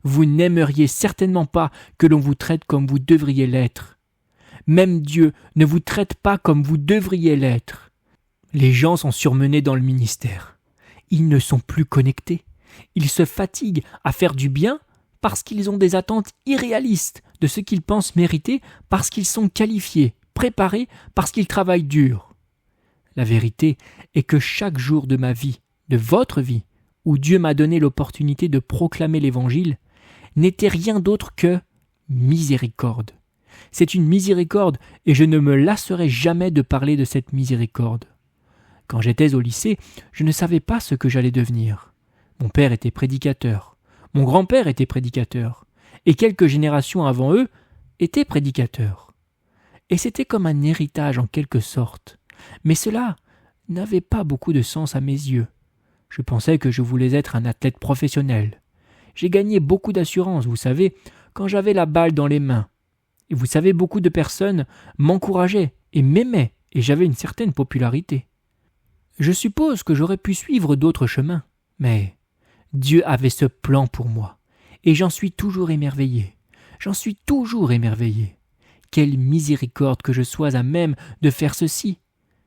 [SPEAKER 1] vous n'aimeriez certainement pas que l'on vous traite comme vous devriez l'être. Même Dieu ne vous traite pas comme vous devriez l'être. Les gens sont surmenés dans le ministère. Ils ne sont plus connectés. Ils se fatiguent à faire du bien parce qu'ils ont des attentes irréalistes de ce qu'ils pensent mériter, parce qu'ils sont qualifiés, préparés, parce qu'ils travaillent dur. La vérité est que chaque jour de ma vie, de votre vie, où Dieu m'a donné l'opportunité de proclamer l'Évangile, n'était rien d'autre que miséricorde. C'est une miséricorde et je ne me lasserai jamais de parler de cette miséricorde. Quand j'étais au lycée, je ne savais pas ce que j'allais devenir. Mon père était prédicateur, mon grand-père était prédicateur, et quelques générations avant eux étaient prédicateurs. Et c'était comme un héritage en quelque sorte, mais cela n'avait pas beaucoup de sens à mes yeux. Je pensais que je voulais être un athlète professionnel. J'ai gagné beaucoup d'assurance, vous savez, quand j'avais la balle dans les mains. Et vous savez, beaucoup de personnes m'encourageaient et m'aimaient, et j'avais une certaine popularité. Je suppose que j'aurais pu suivre d'autres chemins, mais Dieu avait ce plan pour moi, et j'en suis toujours émerveillé. J'en suis toujours émerveillé. Quelle miséricorde que je sois à même de faire ceci.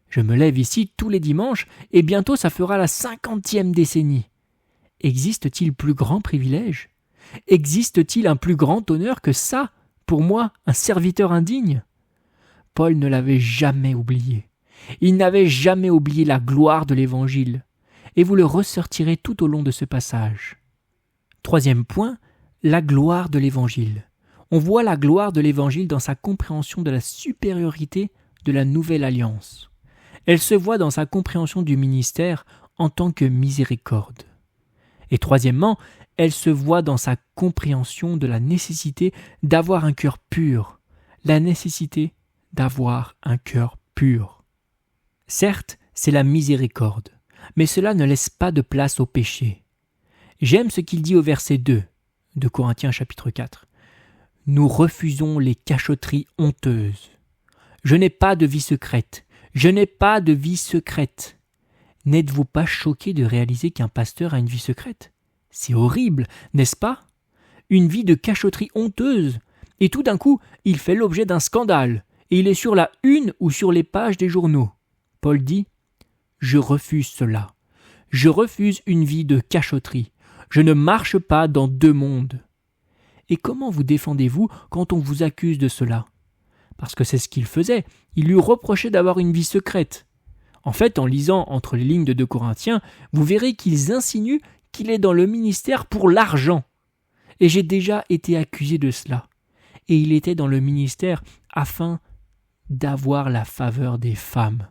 [SPEAKER 1] Je me lève ici tous les dimanches, et bientôt ça fera la 50e décennie. Existe-t-il plus grand privilège? Existe-t-il un plus grand honneur que ça, pour moi, un serviteur indigne? Paul ne l'avait jamais oublié. Il n'avait jamais oublié la gloire de l'Évangile, et vous le ressortirez tout au long de ce passage. Troisième point, la gloire de l'Évangile. On voit la gloire de l'Évangile dans sa compréhension de la supériorité de la nouvelle alliance. Elle se voit dans sa compréhension du ministère en tant que miséricorde. Et troisièmement, elle se voit dans sa compréhension de la nécessité d'avoir un cœur pur, la nécessité d'avoir un cœur pur. Certes, c'est la miséricorde, mais cela ne laisse pas de place au péché. J'aime ce qu'il dit au verset 2 de Corinthiens chapitre 4. « Nous refusons les cachotteries honteuses. Je n'ai pas de vie secrète. Je n'ai pas de vie secrète. » N'êtes-vous pas choqué de réaliser qu'un pasteur a une vie secrète? C'est horrible, n'est-ce pas? Une vie de cachotterie honteuse. Et tout d'un coup, il fait l'objet d'un scandale. Et il est sur la une ou sur les pages des journaux. Paul dit « Je refuse cela. Je refuse une vie de cachotterie. Je ne marche pas dans deux mondes. » Et comment vous défendez-vous quand on vous accuse de cela? Parce que c'est ce qu'il faisait. Il lui reprochait d'avoir une vie secrète. En fait, en lisant entre les lignes de 2 Corinthiens, vous verrez qu'ils insinuent qu'il est dans le ministère pour l'argent. Et j'ai déjà été accusé de cela. Et il était dans le ministère afin d'avoir la faveur des femmes.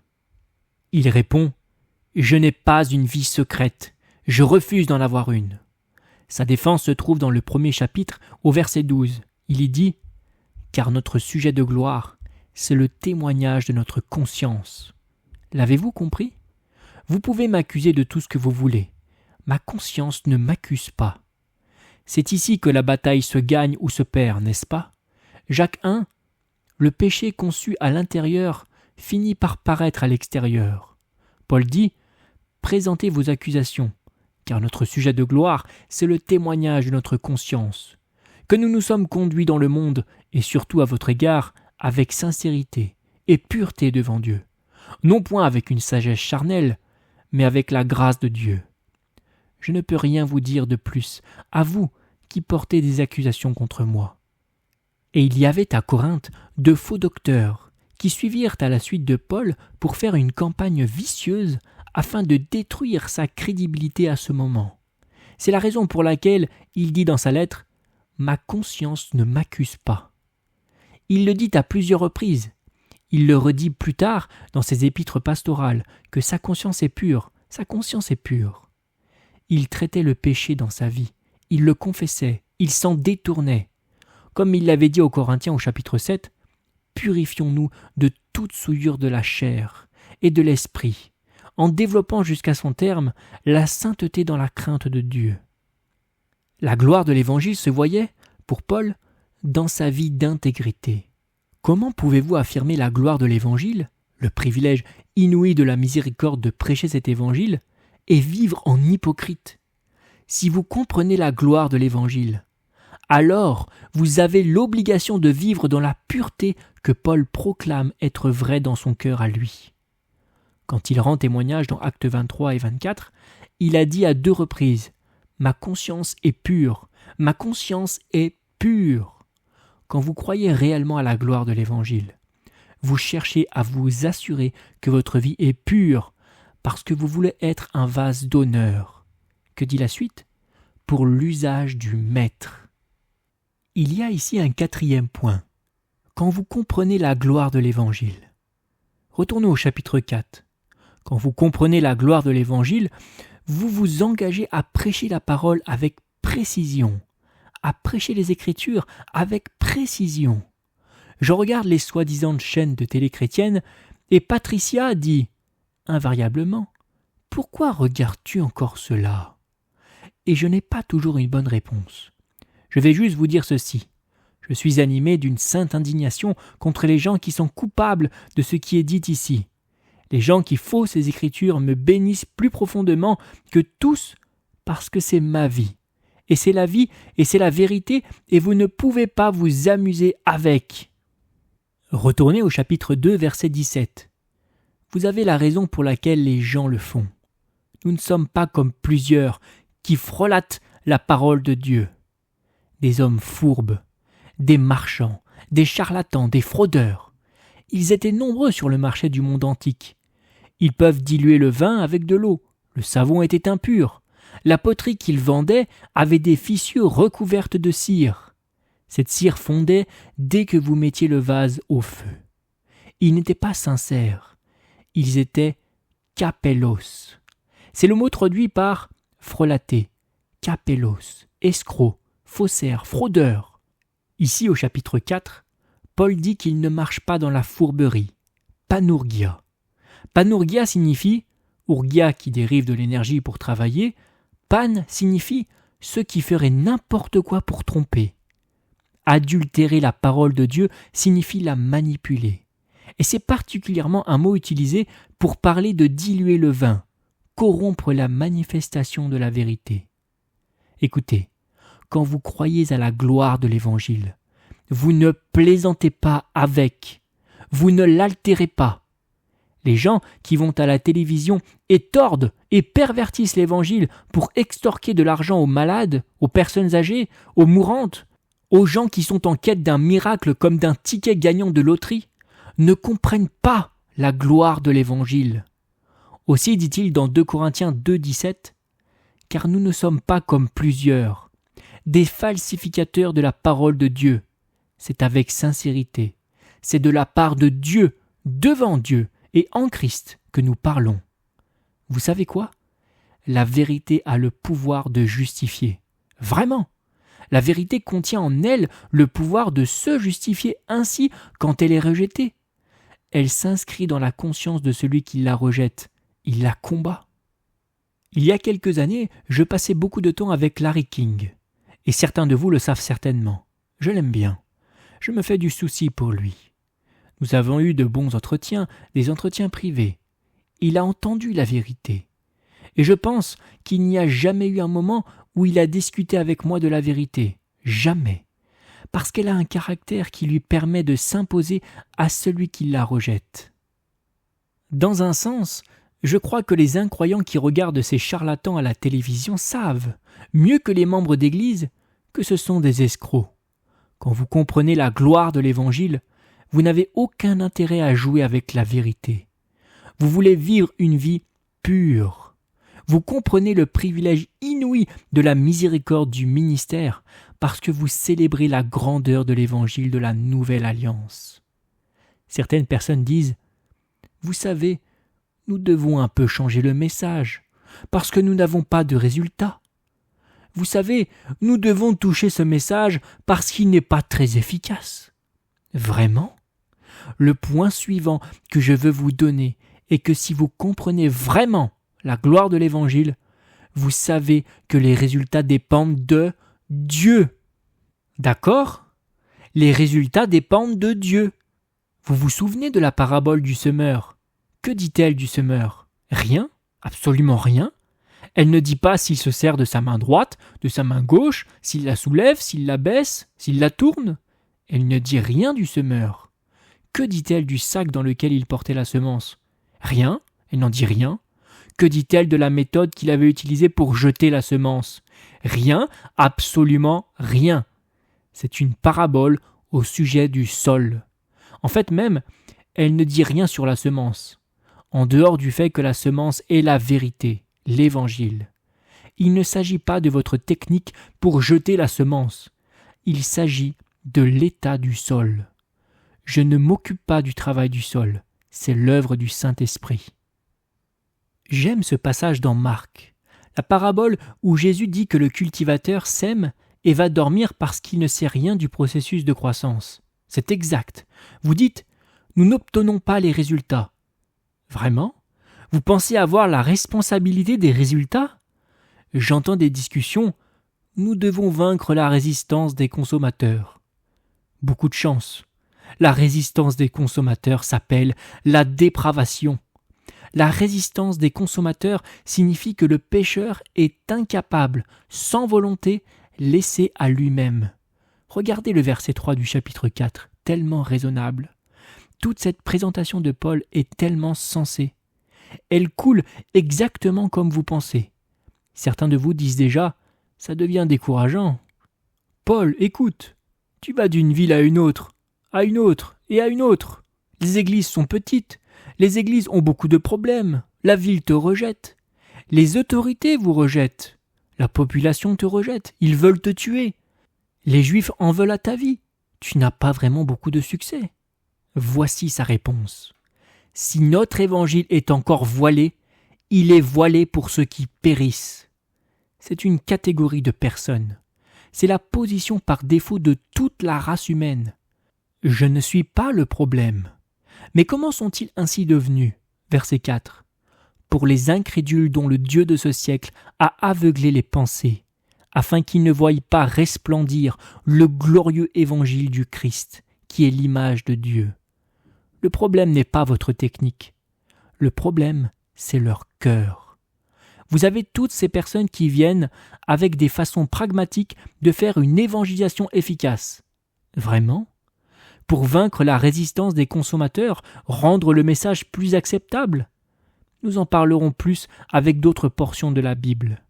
[SPEAKER 1] Il répond « Je n'ai pas une vie secrète. Je refuse d'en avoir une. » Sa défense se trouve dans le 1er chapitre, au verset 12. Il y dit « Car notre sujet de gloire, c'est le témoignage de notre conscience. » L'avez-vous compris? Vous pouvez m'accuser de tout ce que vous voulez. Ma conscience ne m'accuse pas. C'est ici que la bataille se gagne ou se perd, n'est-ce pas? Jacques 1, le péché conçu à l'intérieur finit par paraître à l'extérieur. Paul dit « Présentez vos accusations, car notre sujet de gloire, c'est le témoignage de notre conscience, que nous nous sommes conduits dans le monde, et surtout à votre égard, avec sincérité et pureté devant Dieu. Non point avec une sagesse charnelle, mais avec la grâce de Dieu. Je ne peux rien vous dire de plus, à vous qui portez des accusations contre moi. » Et il y avait à Corinthe de faux docteurs qui suivirent à la suite de Paul pour faire une campagne vicieuse afin de détruire sa crédibilité à ce moment. C'est la raison pour laquelle il dit dans sa lettre « Ma conscience ne m'accuse pas ». Il le dit à plusieurs reprises. Il le redit plus tard dans ses épîtres pastorales que sa conscience est pure, sa conscience est pure. Il traitait le péché dans sa vie, il le confessait, il s'en détournait. Comme il l'avait dit aux Corinthiens au chapitre 7, « Purifions-nous de toute souillure de la chair et de l'esprit, en développant jusqu'à son terme la sainteté dans la crainte de Dieu. » La gloire de l'Évangile se voyait, pour Paul, dans sa vie d'intégrité. Comment pouvez-vous affirmer la gloire de l'Évangile, le privilège inouï de la miséricorde de prêcher cet Évangile, et vivre en hypocrite? Si vous comprenez la gloire de l'Évangile, alors vous avez l'obligation de vivre dans la pureté que Paul proclame être vraie dans son cœur à lui. Quand il rend témoignage dans Actes 23 et 24, il a dit à 2 reprises « Ma conscience est pure, ma conscience est pure ». Quand vous croyez réellement à la gloire de l'Évangile, vous cherchez à vous assurer que votre vie est pure parce que vous voulez être un vase d'honneur. Que dit la suite ? Pour l'usage du Maître. Il y a ici un 4e point. Quand vous comprenez la gloire de l'Évangile. Retournons au chapitre 4. Quand vous comprenez la gloire de l'Évangile, vous vous engagez à prêcher la parole avec précision, à prêcher les Écritures avec précision. Je regarde les soi-disant chaînes de télé chrétiennes et Patricia dit, invariablement, « Pourquoi regardes-tu encore cela ?» Et je n'ai pas toujours une bonne réponse. Je vais juste vous dire ceci. Je suis animé d'une sainte indignation contre les gens qui sont coupables de ce qui est dit ici. Les gens qui faussent ces Écritures me bénissent plus profondément que tous parce que c'est ma vie. Et c'est la vie et c'est la vérité et vous ne pouvez pas vous amuser avec. Retournez au chapitre 2, verset 17. Vous avez la raison pour laquelle les gens le font. Nous ne sommes pas comme plusieurs qui frelatent la parole de Dieu. Des hommes fourbes, des marchands, des charlatans, des fraudeurs. Ils étaient nombreux sur le marché du monde antique. Ils peuvent diluer le vin avec de l'eau. Le savon était impur. La poterie qu'ils vendaient avait des fissures recouvertes de cire. Cette cire fondait dès que vous mettiez le vase au feu. Ils n'étaient pas sincères. Ils étaient kapellos. C'est le mot traduit par frelater, kapellos, escroc, faussaire, fraudeur. Ici au chapitre 4, Paul dit qu'il ne marche pas dans la fourberie, panourgia. Panourgia signifie, ourgia qui dérive de l'énergie pour travailler, pan signifie ceux qui feraient n'importe quoi pour tromper. Adultérer la parole de Dieu signifie la manipuler. Et c'est particulièrement un mot utilisé pour parler de diluer le vin, corrompre la manifestation de la vérité. Écoutez, quand vous croyez à la gloire de l'Évangile, vous ne plaisantez pas avec, vous ne l'altérez pas. Les gens qui vont à la télévision et tordent et pervertissent l'Évangile pour extorquer de l'argent aux malades, aux personnes âgées, aux mourantes, aux gens qui sont en quête d'un miracle comme d'un ticket gagnant de loterie, ne comprennent pas la gloire de l'Évangile. Aussi dit-il dans 2 Corinthiens 2, 17, « Car nous ne sommes pas comme plusieurs, des falsificateurs de la parole de Dieu. C'est avec sincérité, c'est de la part de Dieu, devant Dieu et en Christ que nous parlons. » Vous savez quoi ? La vérité a le pouvoir de justifier. Vraiment ! La vérité contient en elle le pouvoir de se justifier ainsi quand elle est rejetée. Elle s'inscrit dans la conscience de celui qui la rejette. Il la combat. Il y a quelques années, je passais beaucoup de temps avec Larry King. Et certains de vous le savent certainement. Je l'aime bien. Je me fais du souci pour lui. Nous avons eu de bons entretiens, des entretiens privés. Il a entendu la vérité. Et je pense qu'il n'y a jamais eu un moment où il a discuté avec moi de la vérité. Jamais. Parce qu'elle a un caractère qui lui permet de s'imposer à celui qui la rejette. Dans un sens, je crois que les incroyants qui regardent ces charlatans à la télévision savent, mieux que les membres d'Église, que ce sont des escrocs. Quand vous comprenez la gloire de l'Évangile, vous n'avez aucun intérêt à jouer avec la vérité. Vous voulez vivre une vie pure. Vous comprenez le privilège inouï de la miséricorde du ministère parce que vous célébrez la grandeur de l'Évangile de la Nouvelle Alliance. Certaines personnes disent « Vous savez, nous devons un peu changer le message parce que nous n'avons pas de résultats. Vous savez, nous devons toucher ce message parce qu'il n'est pas très efficace. » Vraiment ? Le point suivant que je veux vous donner est que si vous comprenez vraiment la gloire de l'Évangile, vous savez que les résultats dépendent de Dieu. D'accord ? Les résultats dépendent de Dieu. Vous vous souvenez de la parabole du semeur ? Que dit-elle du semeur ? Rien, absolument rien. Elle ne dit pas s'il se sert de sa main droite, de sa main gauche, s'il la soulève, s'il la baisse, s'il la tourne. Elle ne dit rien du semeur. Que dit-elle du sac dans lequel il portait la semence? Rien, elle n'en dit rien. Que dit-elle de la méthode qu'il avait utilisée pour jeter la semence? Rien, absolument rien. C'est une parabole au sujet du sol. En fait même, elle ne dit rien sur la semence, en dehors du fait que la semence est la vérité, l'Évangile. Il ne s'agit pas de votre technique pour jeter la semence. Il s'agit de l'état du sol. Je ne m'occupe pas du travail du sol, c'est l'œuvre du Saint-Esprit. J'aime ce passage dans Marc, la parabole où Jésus dit que le cultivateur sème et va dormir parce qu'il ne sait rien du processus de croissance. C'est exact. Vous dites « Nous n'obtenons pas les résultats ». Vraiment? Vous pensez avoir la responsabilité des résultats? J'entends des discussions « Nous devons vaincre la résistance des consommateurs ». Beaucoup de chance. La résistance des consommateurs s'appelle la dépravation. La résistance des consommateurs signifie que le pécheur est incapable, sans volonté, laissé à lui-même. Regardez le verset 3 du chapitre 4, tellement raisonnable. Toute cette présentation de Paul est tellement sensée. Elle coule exactement comme vous pensez. Certains de vous disent déjà « ça devient décourageant ». Paul, écoute, tu vas d'une ville à une autre et à une autre. Les églises sont petites, les églises ont beaucoup de problèmes, la ville te rejette, les autorités vous rejettent, la population te rejette, ils veulent te tuer. Les Juifs en veulent à ta vie, tu n'as pas vraiment beaucoup de succès. Voici sa réponse. Si notre évangile est encore voilé, il est voilé pour ceux qui périssent. C'est une catégorie de personnes. C'est la position par défaut de toute la race humaine. Je ne suis pas le problème. Mais comment sont-ils ainsi devenus? Verset 4. Pour les incrédules dont le Dieu de ce siècle a aveuglé les pensées, afin qu'ils ne voient pas resplendir le glorieux évangile du Christ, qui est l'image de Dieu. Le problème n'est pas votre technique. Le problème, c'est leur cœur. Vous avez toutes ces personnes qui viennent avec des façons pragmatiques de faire une évangélisation efficace. Vraiment? Pour vaincre la résistance des consommateurs, rendre le message plus acceptable? Nous en parlerons plus avec d'autres portions de la Bible.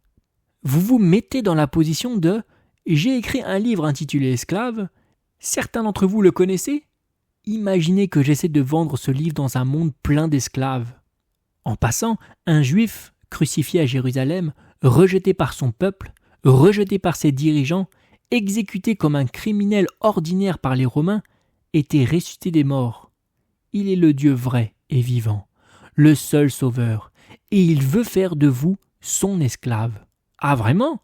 [SPEAKER 1] Vous vous mettez dans la position de « j'ai écrit un livre intitulé Esclaves ». Certains d'entre vous le connaissez? Imaginez que j'essaie de vendre ce livre dans un monde plein d'esclaves. En passant, un Juif crucifié à Jérusalem, rejeté par son peuple, rejeté par ses dirigeants, exécuté comme un criminel ordinaire par les Romains, était ressuscité des morts. Il est le Dieu vrai et vivant, le seul sauveur, et il veut faire de vous son esclave. Ah vraiment?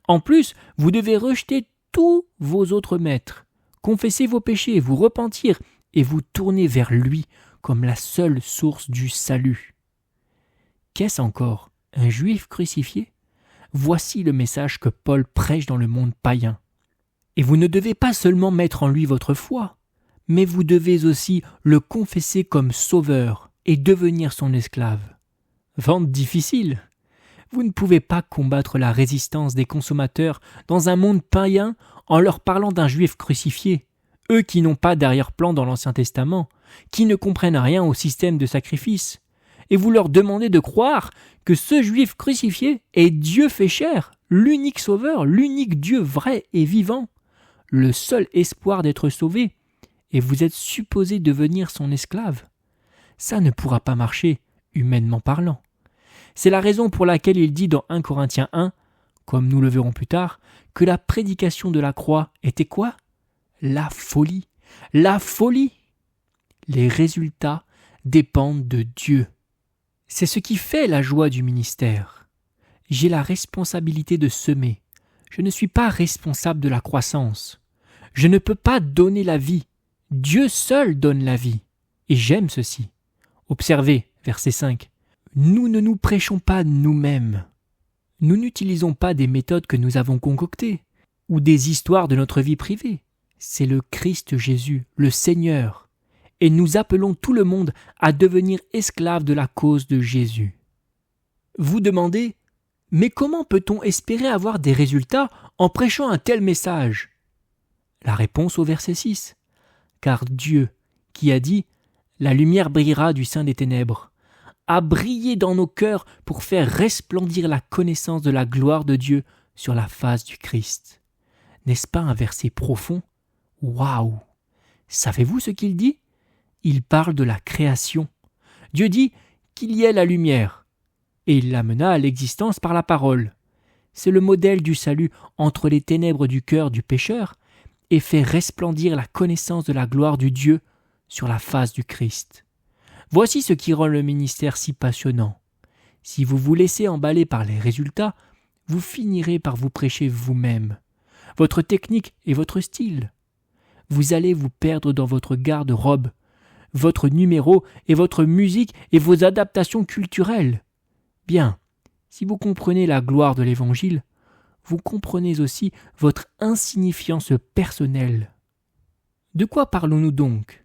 [SPEAKER 1] En plus, vous devez rejeter tous vos autres maîtres, confesser vos péchés, vous repentir et vous tourner vers lui comme la seule source du salut. Qu'est-ce encore? Un Juif crucifié? Voici le message que Paul prêche dans le monde païen. Et vous ne devez pas seulement mettre en lui votre foi, mais vous devez aussi le confesser comme sauveur et devenir son esclave. Vente difficile. Vous ne pouvez pas combattre la résistance des consommateurs dans un monde païen en leur parlant d'un Juif crucifié, eux qui n'ont pas d'arrière-plan dans l'Ancien Testament, qui ne comprennent rien au système de sacrifice, et vous leur demandez de croire que ce Juif crucifié est Dieu fait chair, l'unique sauveur, l'unique Dieu vrai et vivant, le seul espoir d'être sauvé, et vous êtes supposé devenir son esclave. Ça ne pourra pas marcher, humainement parlant. C'est la raison pour laquelle il dit dans 1 Corinthiens 1, comme nous le verrons plus tard, que la prédication de la croix était quoi? La folie. La folie! Les résultats dépendent de Dieu. C'est ce qui fait la joie du ministère. J'ai la responsabilité de semer. Je ne suis pas responsable de la croissance. Je ne peux pas donner la vie. Dieu seul donne la vie. Et j'aime ceci. Observez, verset 5. Nous ne nous prêchons pas nous-mêmes. Nous n'utilisons pas des méthodes que nous avons concoctées ou des histoires de notre vie privée. C'est le Christ Jésus, le Seigneur. Et nous appelons tout le monde à devenir esclaves de la cause de Jésus. Vous demandez, Mais comment peut-on espérer avoir des résultats en prêchant un tel message ? La réponse au verset 6. Car Dieu, qui a dit « La lumière brillera du sein des ténèbres », a brillé dans nos cœurs pour faire resplendir la connaissance de la gloire de Dieu sur la face du Christ. N'est-ce pas un verset profond ? Waouh ! Savez-vous ce qu'il dit ? Il parle de la création. Dieu dit qu'il y ait la lumière, et il l'amena à l'existence par la parole. C'est le modèle du salut entre les ténèbres du cœur du pécheur et fait resplendir la connaissance de la gloire du Dieu sur la face du Christ. Voici ce qui rend le ministère si passionnant. Si vous vous laissez emballer par les résultats, vous finirez par vous prêcher vous-même, votre technique et votre style. Vous allez vous perdre dans votre garde-robe, votre numéro et votre musique et vos adaptations culturelles. Bien, si vous comprenez la gloire de l'Évangile, vous comprenez aussi votre insignifiance personnelle. De quoi parlons-nous donc ?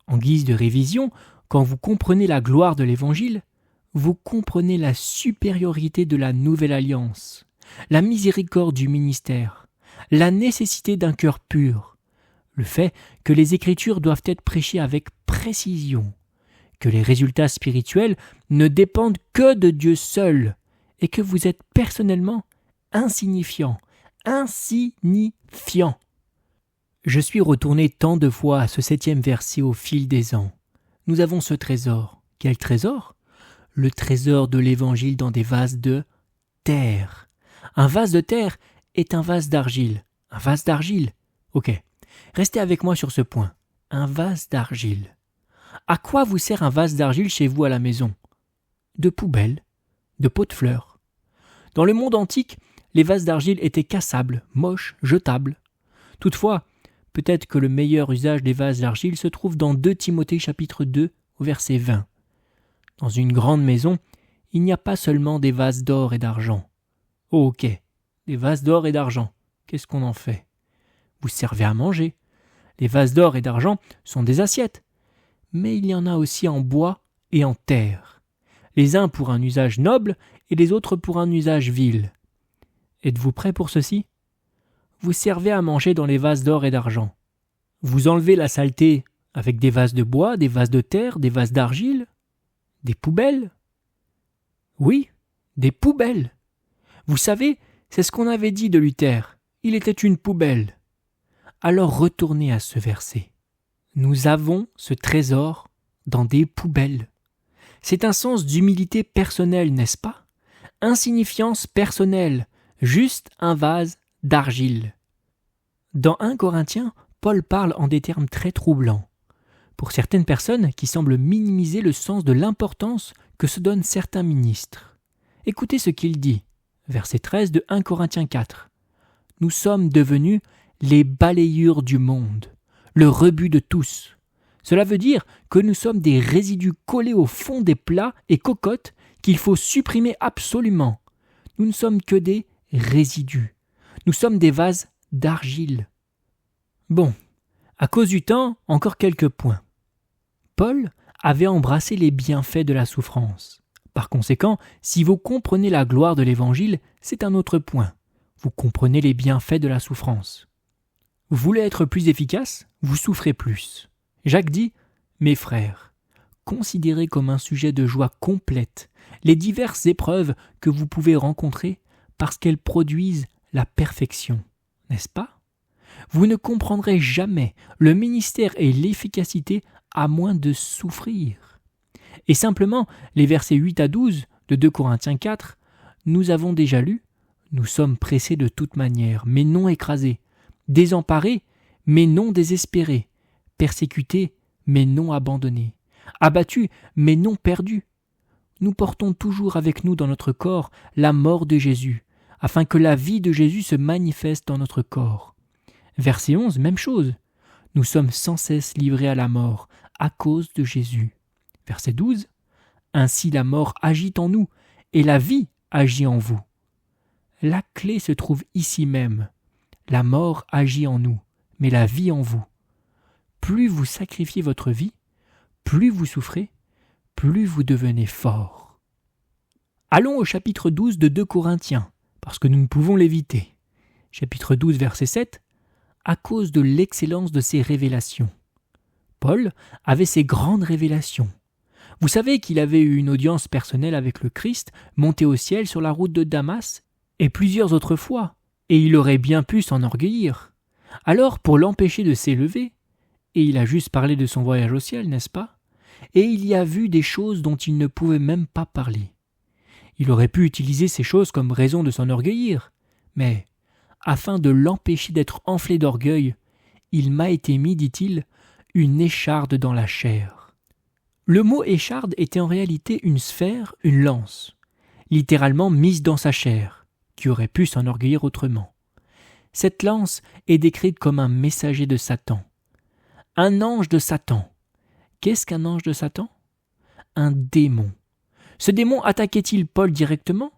[SPEAKER 1] En guise de révision, quand vous comprenez la gloire de l'Évangile, vous comprenez la supériorité de la nouvelle alliance, la miséricorde du ministère, la nécessité d'un cœur pur, le fait que les Écritures doivent être prêchées avec précision, que les résultats spirituels ne dépendent que de Dieu seul et que vous êtes personnellement insignifiant. Je suis retourné tant de fois à ce 7e verset au fil des ans. Nous avons ce trésor. Quel trésor ? Le trésor de l'Évangile dans des vases de terre. Un vase de terre est un vase d'argile. Un vase d'argile. Ok, restez avec moi sur ce point. Un vase d'argile. À quoi vous sert un vase d'argile chez vous à la maison ? De poubelle, de pot de fleurs. Dans le monde antique, les vases d'argile étaient cassables, moches, jetables. Toutefois, peut-être que le meilleur usage des vases d'argile se trouve dans 2 Timothée chapitre 2 au verset 20. Dans une grande maison, il n'y a pas seulement des vases d'or et d'argent. Oh, ok, des vases d'or et d'argent, qu'est-ce qu'on en fait ? Vous servez à manger. Les vases d'or et d'argent sont des assiettes. Mais il y en a aussi en bois et en terre. Les uns pour un usage noble et les autres pour un usage vil. Êtes-vous prêts pour ceci ? Vous servez à manger dans les vases d'or et d'argent. Vous enlevez la saleté avec des vases de bois, des vases de terre, des vases d'argile, des poubelles. Oui, des poubelles. Vous savez, c'est ce qu'on avait dit de Luther. Il était une poubelle. Alors retournez à ce verset. Nous avons ce trésor dans des poubelles. C'est un sens d'humilité personnelle, n'est-ce pas ? Insignifiance personnelle, juste un vase d'argile. Dans 1 Corinthiens, Paul parle en des termes très troublants. Pour certaines personnes qui semblent minimiser le sens de l'importance que se donnent certains ministres. Écoutez ce qu'il dit, verset 13 de 1 Corinthiens 4. « Nous sommes devenus les balayures du monde, le rebut de tous. Cela veut dire que nous sommes des résidus collés au fond des plats et cocottes qu'il faut supprimer absolument. Nous ne sommes que des résidus. Nous sommes des vases d'argile. » Bon, à cause du temps, encore quelques points. Paul avait embrassé les bienfaits de la souffrance. Par conséquent, si vous comprenez la gloire de l'Évangile, c'est un autre point. Vous comprenez les bienfaits de la souffrance. Vous voulez être plus efficace ? Vous souffrez plus. Jacques dit « Mes frères, considérez comme un sujet de joie complète les diverses épreuves que vous pouvez rencontrer parce qu'elles produisent la perfection. » N'est-ce pas ? Vous ne comprendrez jamais le ministère et l'efficacité à moins de souffrir. Et simplement, les versets 8 à 12 de 2 Corinthiens 4, nous avons déjà lu « Nous sommes pressés de toute manière, mais non écrasés, désemparés, mais non désespérés, persécutés, mais non abandonnés, abattus, mais non perdus. Nous portons toujours avec nous dans notre corps la mort de Jésus, afin que la vie de Jésus se manifeste dans notre corps. » Verset 11, même chose. « Nous sommes sans cesse livrés à la mort à cause de Jésus. » Verset 12. « Ainsi la mort agit en nous et la vie agit en vous. » La clé se trouve ici même. La mort agit en nous, mais la vie en vous. Plus vous sacrifiez votre vie, plus vous souffrez, plus vous devenez fort. Allons au chapitre 12 de 2 Corinthiens, parce que nous ne pouvons l'éviter. Chapitre 12, verset 7. À cause de l'excellence de ses révélations. Paul avait ses grandes révélations. Vous savez qu'il avait eu une audience personnelle avec le Christ, monté au ciel sur la route de Damas, et plusieurs autres fois, et il aurait bien pu s'enorgueillir. Alors, pour l'empêcher de s'élever, et il a juste parlé de son voyage au ciel, n'est-ce pas? Et il y a vu des choses dont il ne pouvait même pas parler. Il aurait pu utiliser ces choses comme raison de s'enorgueillir, mais, afin de l'empêcher d'être enflé d'orgueil, il m'a été mis, dit-il, une écharde dans la chair. Le mot écharde était en réalité une sphère, une lance, littéralement mise dans sa chair, qui aurait pu s'enorgueillir autrement. Cette lance est décrite comme un messager de Satan. Un ange de Satan. Qu'est-ce qu'un ange de Satan? Un démon. Ce démon attaquait-il Paul directement?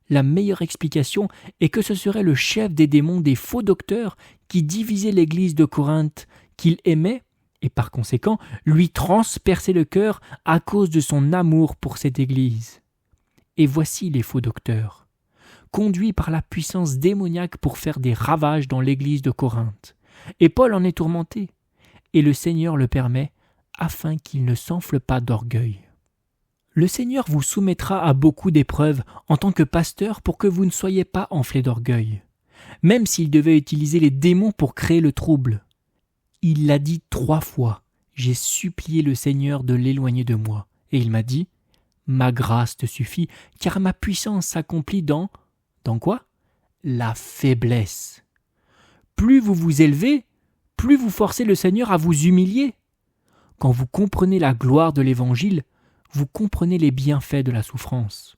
[SPEAKER 1] La meilleure explication est que ce serait le chef des démons des faux docteurs qui divisait l'église de Corinthe, qu'il aimait, et par conséquent lui transperçait le cœur à cause de son amour pour cette église. Et voici les faux docteurs, conduits par la puissance démoniaque pour faire des ravages dans l'église de Corinthe. Et Paul en est tourmenté, et le Seigneur le permet afin qu'il ne s'enfle pas d'orgueil. Le Seigneur vous soumettra à beaucoup d'épreuves en tant que pasteur pour que vous ne soyez pas enflés d'orgueil, même s'il devait utiliser les démons pour créer le trouble. Il l'a dit 3 fois, j'ai supplié le Seigneur de l'éloigner de moi, et il m'a dit, ma grâce te suffit, car ma puissance s'accomplit dans quoi? La faiblesse. Plus vous vous élevez, plus vous forcez le Seigneur à vous humilier. Quand vous comprenez la gloire de l'Évangile, vous comprenez les bienfaits de la souffrance.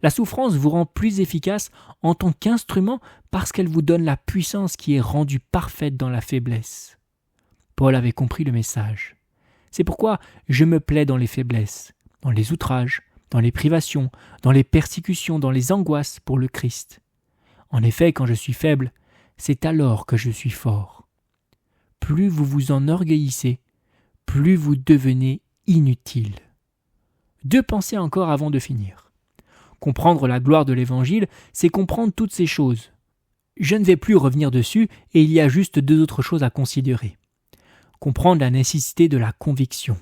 [SPEAKER 1] La souffrance vous rend plus efficace en tant qu'instrument parce qu'elle vous donne la puissance qui est rendue parfaite dans la faiblesse. Paul avait compris le message. C'est pourquoi je me plais dans les faiblesses, dans les outrages, dans les privations, dans les persécutions, dans les angoisses pour le Christ. En effet, quand je suis faible, c'est alors que je suis fort. Plus vous vous enorgueillissez, plus vous devenez inutile. 2 pensées encore avant de finir. Comprendre la gloire de l'Évangile, c'est comprendre toutes ces choses. Je ne vais plus revenir dessus et il y a juste 2 autres choses à considérer. Comprendre la nécessité de la conviction.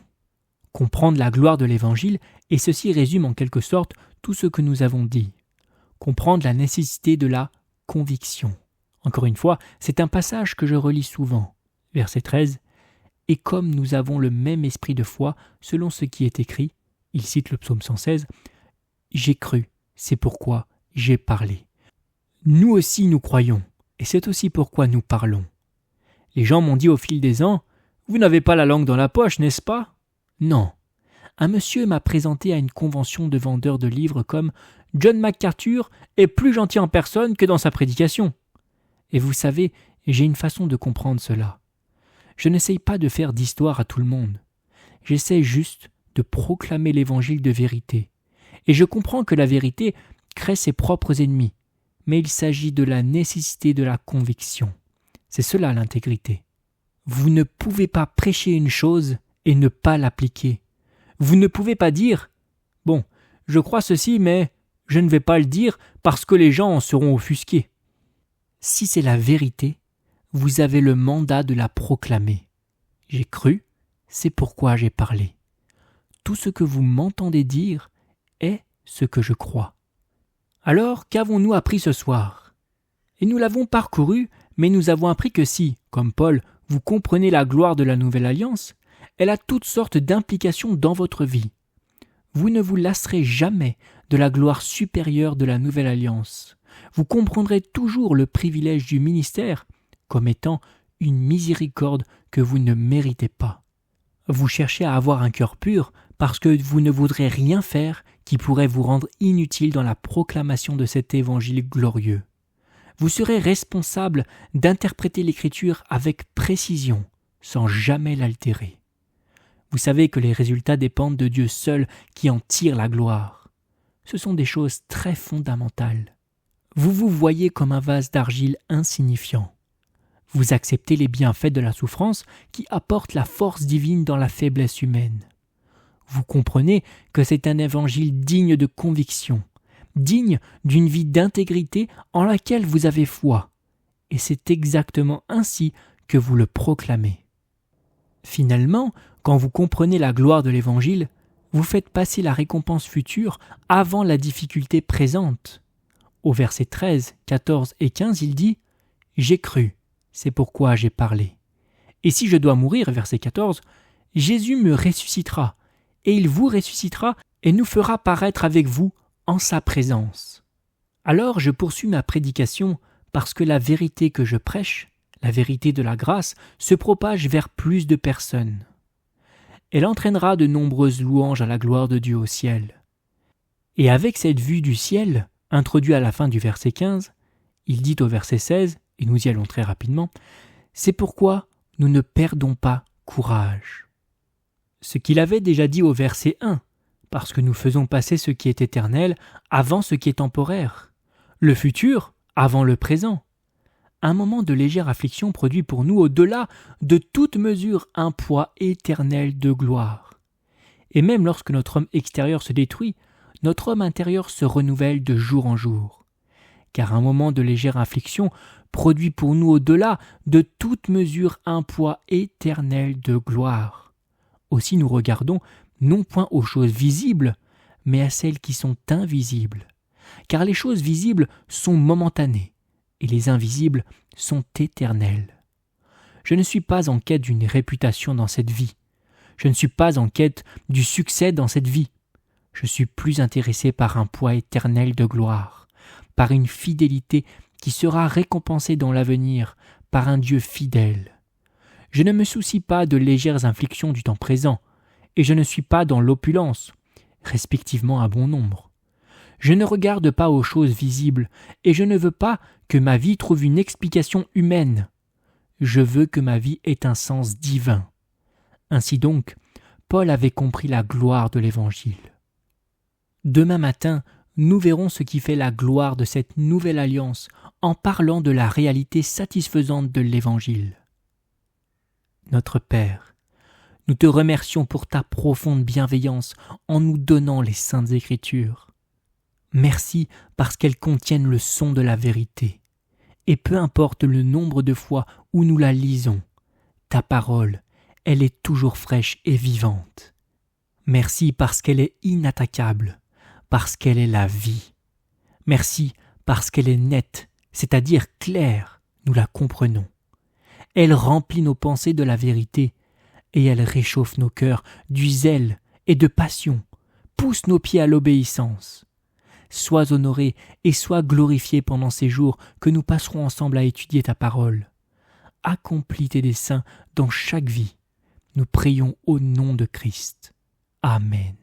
[SPEAKER 1] Comprendre la gloire de l'Évangile, et ceci résume en quelque sorte tout ce que nous avons dit. Comprendre la nécessité de la conviction. Encore une fois, c'est un passage que je relis souvent. Verset 13. « Et comme nous avons le même esprit de foi, selon ce qui est écrit, il cite le psaume 116, « J'ai cru, c'est pourquoi j'ai parlé. » Nous aussi nous croyons, et c'est aussi pourquoi nous parlons. Les gens m'ont dit au fil des ans, « Vous n'avez pas la langue dans la poche, n'est-ce pas ?» Non. Un monsieur m'a présenté à une convention de vendeurs de livres comme « John MacArthur est plus gentil en personne que dans sa prédication. » Et vous savez, j'ai une façon de comprendre cela. Je n'essaye pas de faire d'histoire à tout le monde. J'essaie juste de proclamer l'évangile de vérité. Et je comprends que la vérité crée ses propres ennemis, mais il s'agit de la nécessité de la conviction. C'est cela l'intégrité. Vous ne pouvez pas prêcher une chose et ne pas l'appliquer. Vous ne pouvez pas dire « Bon, je crois ceci, mais je ne vais pas le dire parce que les gens en seront offusqués. » Si c'est la vérité, vous avez le mandat de la proclamer. J'ai cru, c'est pourquoi j'ai parlé. Tout ce que vous m'entendez dire est ce que je crois. Alors, qu'avons-nous appris ce soir? Et nous l'avons parcouru, mais nous avons appris que si, comme Paul, vous comprenez la gloire de la Nouvelle Alliance, elle a toutes sortes d'implications dans votre vie. Vous ne vous lasserez jamais de la gloire supérieure de la Nouvelle Alliance. Vous comprendrez toujours le privilège du ministère comme étant une miséricorde que vous ne méritez pas. Vous cherchez à avoir un cœur pur parce que vous ne voudrez rien faire qui pourrait vous rendre inutile dans la proclamation de cet évangile glorieux. Vous serez responsable d'interpréter l'Écriture avec précision, sans jamais l'altérer. Vous savez que les résultats dépendent de Dieu seul qui en tire la gloire. Ce sont des choses très fondamentales. Vous vous voyez comme un vase d'argile insignifiant. Vous acceptez les bienfaits de la souffrance qui apportent la force divine dans la faiblesse humaine. Vous comprenez que c'est un évangile digne de conviction, digne d'une vie d'intégrité en laquelle vous avez foi. Et c'est exactement ainsi que vous le proclamez. Finalement, quand vous comprenez la gloire de l'Évangile, vous faites passer la récompense future avant la difficulté présente. Au verset 13, 14 et 15, il dit « J'ai cru, c'est pourquoi j'ai parlé. Et si je dois mourir, verset 14, Jésus me ressuscitera, et il vous ressuscitera et nous fera paraître avec vous en sa présence. » Alors je poursuis ma prédication parce que la vérité que je prêche, la vérité de la grâce, se propage vers plus de personnes. Elle entraînera de nombreuses louanges à la gloire de Dieu au ciel. Et avec cette vue du ciel, introduite à la fin du verset 15, il dit au verset 16, et nous y allons très rapidement, « C'est pourquoi nous ne perdons pas courage. » Ce qu'il avait déjà dit au verset 1, parce que nous faisons passer ce qui est éternel avant ce qui est temporaire, le futur avant le présent. Un moment de légère affliction produit pour nous au-delà de toute mesure un poids éternel de gloire. Et même lorsque notre homme extérieur se détruit, notre homme intérieur se renouvelle de jour en jour. Car un moment de légère affliction produit pour nous au-delà de toute mesure un poids éternel de gloire. Aussi nous regardons non point aux choses visibles, mais à celles qui sont invisibles. Car les choses visibles sont momentanées, et les invisibles sont éternels. Je ne suis pas en quête d'une réputation dans cette vie. Je ne suis pas en quête du succès dans cette vie. Je suis plus intéressé par un poids éternel de gloire, par une fidélité qui sera récompensée dans l'avenir par un Dieu fidèle. Je ne me soucie pas de légères inflictions du temps présent, et je ne suis pas dans l'opulence, respectivement à bon nombre. Je ne regarde pas aux choses visibles, et je ne veux pas que ma vie trouve une explication humaine. Je veux que ma vie ait un sens divin. Ainsi donc, Paul avait compris la gloire de l'Évangile. Demain matin, nous verrons ce qui fait la gloire de cette nouvelle alliance en parlant de la réalité satisfaisante de l'Évangile. Notre Père, nous te remercions pour ta profonde bienveillance en nous donnant les Saintes Écritures. Merci parce qu'elles contiennent le son de la vérité. Et peu importe le nombre de fois où nous la lisons, ta parole, elle est toujours fraîche et vivante. Merci parce qu'elle est inattaquable, parce qu'elle est la vie. Merci parce qu'elle est nette, c'est-à-dire claire, nous la comprenons. Elle remplit nos pensées de la vérité, et elle réchauffe nos cœurs du zèle et de passion, pousse nos pieds à l'obéissance. Sois honoré et sois glorifié pendant ces jours que nous passerons ensemble à étudier ta parole. Accomplis tes desseins dans chaque vie. Nous prions au nom de Christ. Amen.